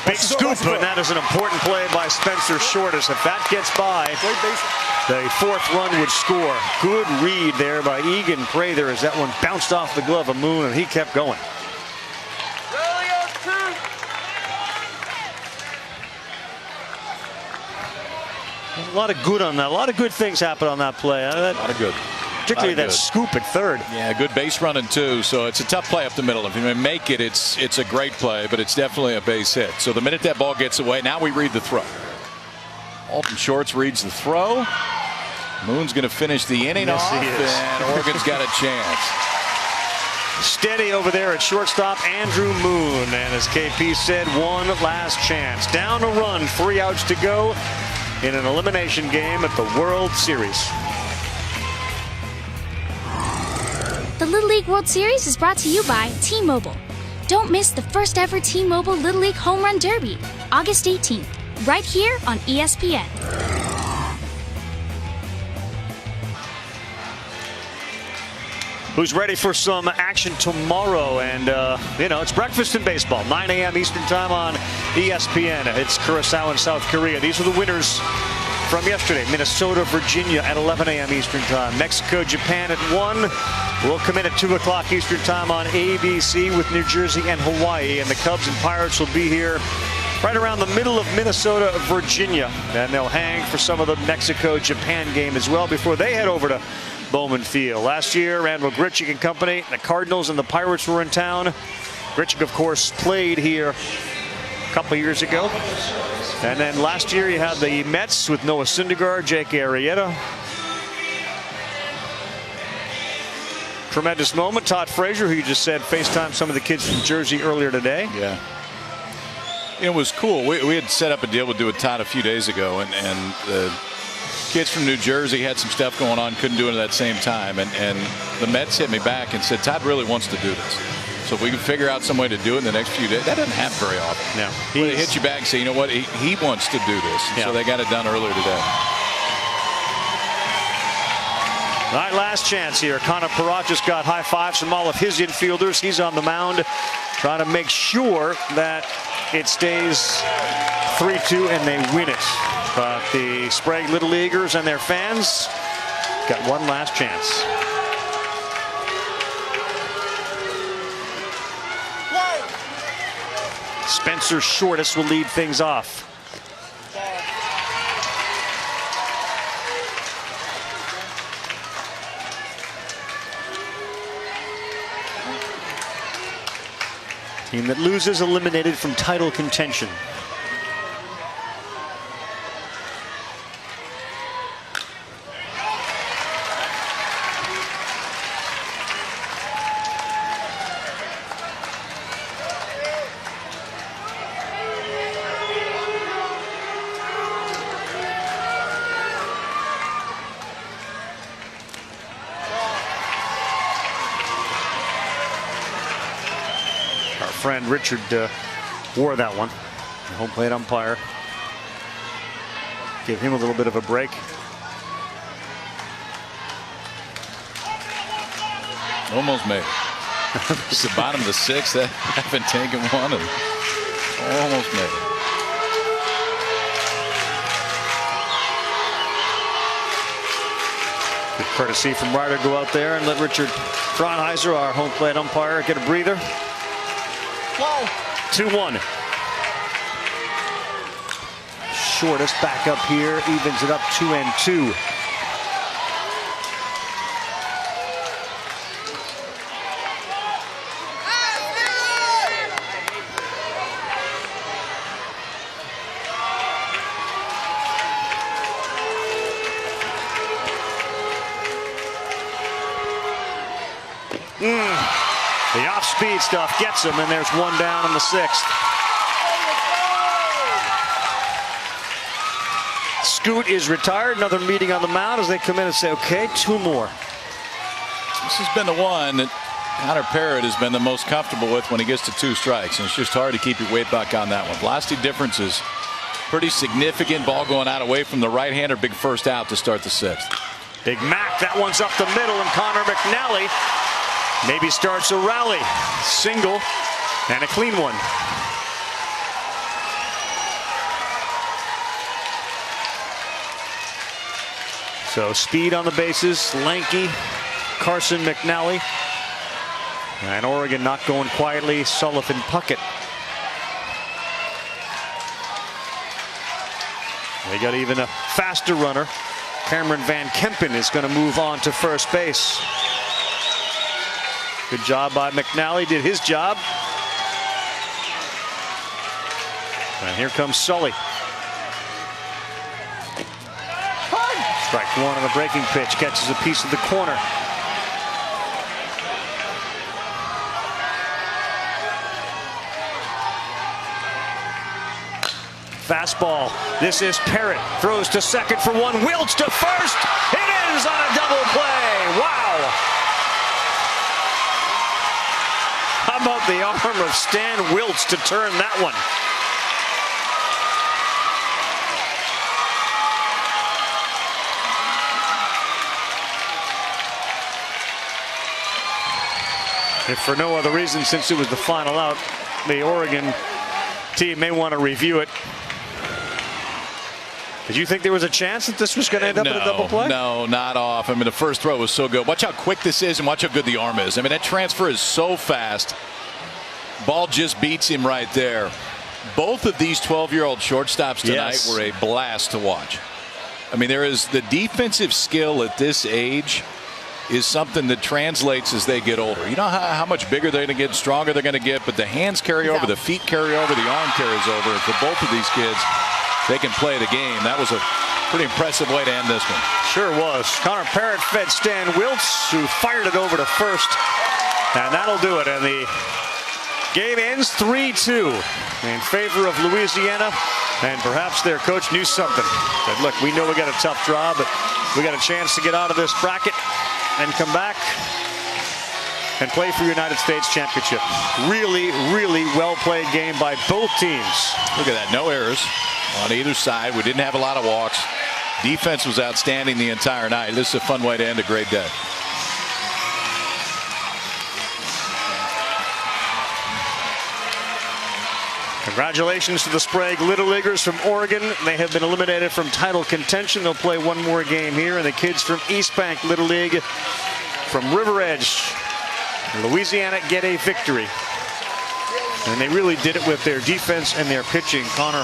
Big scoop, and that is an important play by Spencer Shortus. If that gets by, the 4th run would score. Good read there by Egan Prather as that one bounced off the glove of Moon, and he kept going. A lot of good on that. A lot of good things happen on that play. A lot of good. Particularly that scoop at third. Yeah, good base running too. So it's a tough play up the middle. If you make it, it's a great play, but it's definitely a base hit. So the minute that ball gets away, now we read the throw. Alton Shorts reads the throw. Moon's going to finish the inning off, and Oregon's got a chance. Steady over there at shortstop, Andrew Moon. And as KP said, one last chance. Down a run, 3 outs to go in an elimination game at the World Series. The Little League World Series is brought to you by T-Mobile. Don't miss the first ever T-Mobile Little League Home Run Derby, August 18th, right here on ESPN. Who's ready for some action tomorrow? And, it's breakfast in baseball, 9 a.m. Eastern time on ESPN. It's Curacao and South Korea. These are the winners from yesterday. Minnesota, Virginia at 11 a.m. Eastern time. Mexico, Japan at 1. We'll come in at 2 o'clock Eastern time on ABC with New Jersey and Hawaii. And the Cubs and Pirates will be here right around the middle of Minnesota, Virginia. And they'll hang for some of the Mexico-Japan game as well before they head over to Bowman Field. Last year, Randall Grichuk and company, the Cardinals and the Pirates were in town. Grichuk, of course, played here a couple years ago. And then last year you had the Mets with Noah Syndergaard, Jake Arrieta. Tremendous moment. Todd Frazier, who you just said FaceTime some of the kids from Jersey earlier today. Yeah. It was cool. We had set up a deal with do with Todd a few days ago, and the kids from New Jersey had some stuff going on, couldn't do it at that same time. And the Mets hit me back and said, Todd really wants to do this. So if we can figure out some way to do it in the next few days, that doesn't happen very often. No. They hit you back and say, you know what, he wants to do this. Yeah. So they got it done earlier today. All right, last chance here. Connor Perrott just got high fives from all of his infielders. He's on the mound trying to make sure that it stays 3-2 and they win it. But the Sprague Little Leaguers and their fans got one last chance. Spencer Shortus will lead things off. Team that loses eliminated from title contention. Friend Richard wore that one. The home plate umpire. Give him a little bit of a break. Almost made it. It's the bottom of the 6th. That haven't taken one and almost made it. Good Courtesy from Ryder, go out there and let Richard Fronheiser, our home plate umpire, get a breather. 2-1. Shortest back up here, evens it up 2-2. The off-speed stuff gets him, and there's one down in the 6th. Scoot is retired. Another meeting on the mound as they come in and say, okay, 2 more. This has been the one that Connor Parrott has been the most comfortable with when he gets to 2 strikes, and it's just hard to keep your weight back on that one. Velocity difference is pretty significant. Ball going out away from the right-hander. Big first out to start the 6th. Big Mac, that one's up the middle, and Connor McNally maybe starts a rally. Single and a clean one. So speed on the bases, lanky Carson McNally. And Oregon not going quietly, Sullivan Puckett. They got even a faster runner. Cameron Van Kempen is going to move on to first base. Good job by McNally, did his job. And here comes Sully. Strike 1 on the breaking pitch, catches a piece of the corner. Fastball. This is Parrott. Throws to second for 1. Wilts to first. It ends on a double play. Wow. How about the arm of Stan Wilts to turn that one? If for no other reason, since it was the final out, the Oregon team may want to review it. Did you think there was a chance that this was going to end up in a double play? No, not off. I mean, the first throw was so good. Watch how quick this is and watch how good the arm is. I mean, that transfer is so fast. Ball just beats him right there. Both of these 12-year-old shortstops tonight were a blast to watch. I mean, there is the defensive skill at this age is something that translates as they get older. You know how much bigger they're going to get, stronger they're going to get, but the hands carry over, the feet carry over, the arm carries over. And for both of these kids, they can play the game. That was a pretty impressive way to end this one. Sure was. Connor Parrott fed Stan Wilts, who fired it over to first. And that'll do it. And the game ends 3-2 in favor of Louisiana. And perhaps their coach knew something. Said, look, we know we got a tough draw, but we got a chance to get out of this bracket and come back and play for United States Championship. Really, really well-played game by both teams. Look at that. No errors on either side. We didn't have a lot of walks. Defense was outstanding the entire night. This is a fun way to end a great day. Congratulations to the Sprague Little Leaguers from Oregon. They have been eliminated from title contention. They'll play one more game here. And the kids from East Bank Little League from River Edge, Louisiana, get a victory. And they really did it with their defense and their pitching. Connor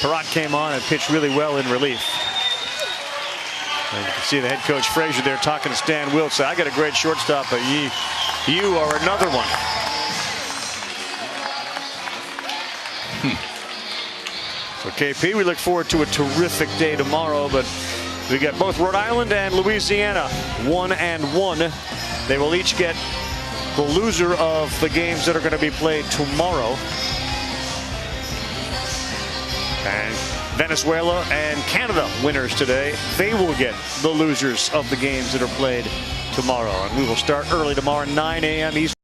Parrott came on and pitched really well in relief. And you can see the head coach Frazier there talking to Stan Wilts. I got a great shortstop, but you are another one. So KP, we look forward to a terrific day tomorrow, but we got both Rhode Island and Louisiana 1-1. They will each get the loser of the games that are going to be played tomorrow. And Venezuela and Canada winners today. They will get the losers of the games that are played tomorrow. And we will start early tomorrow, 9 a.m. Eastern.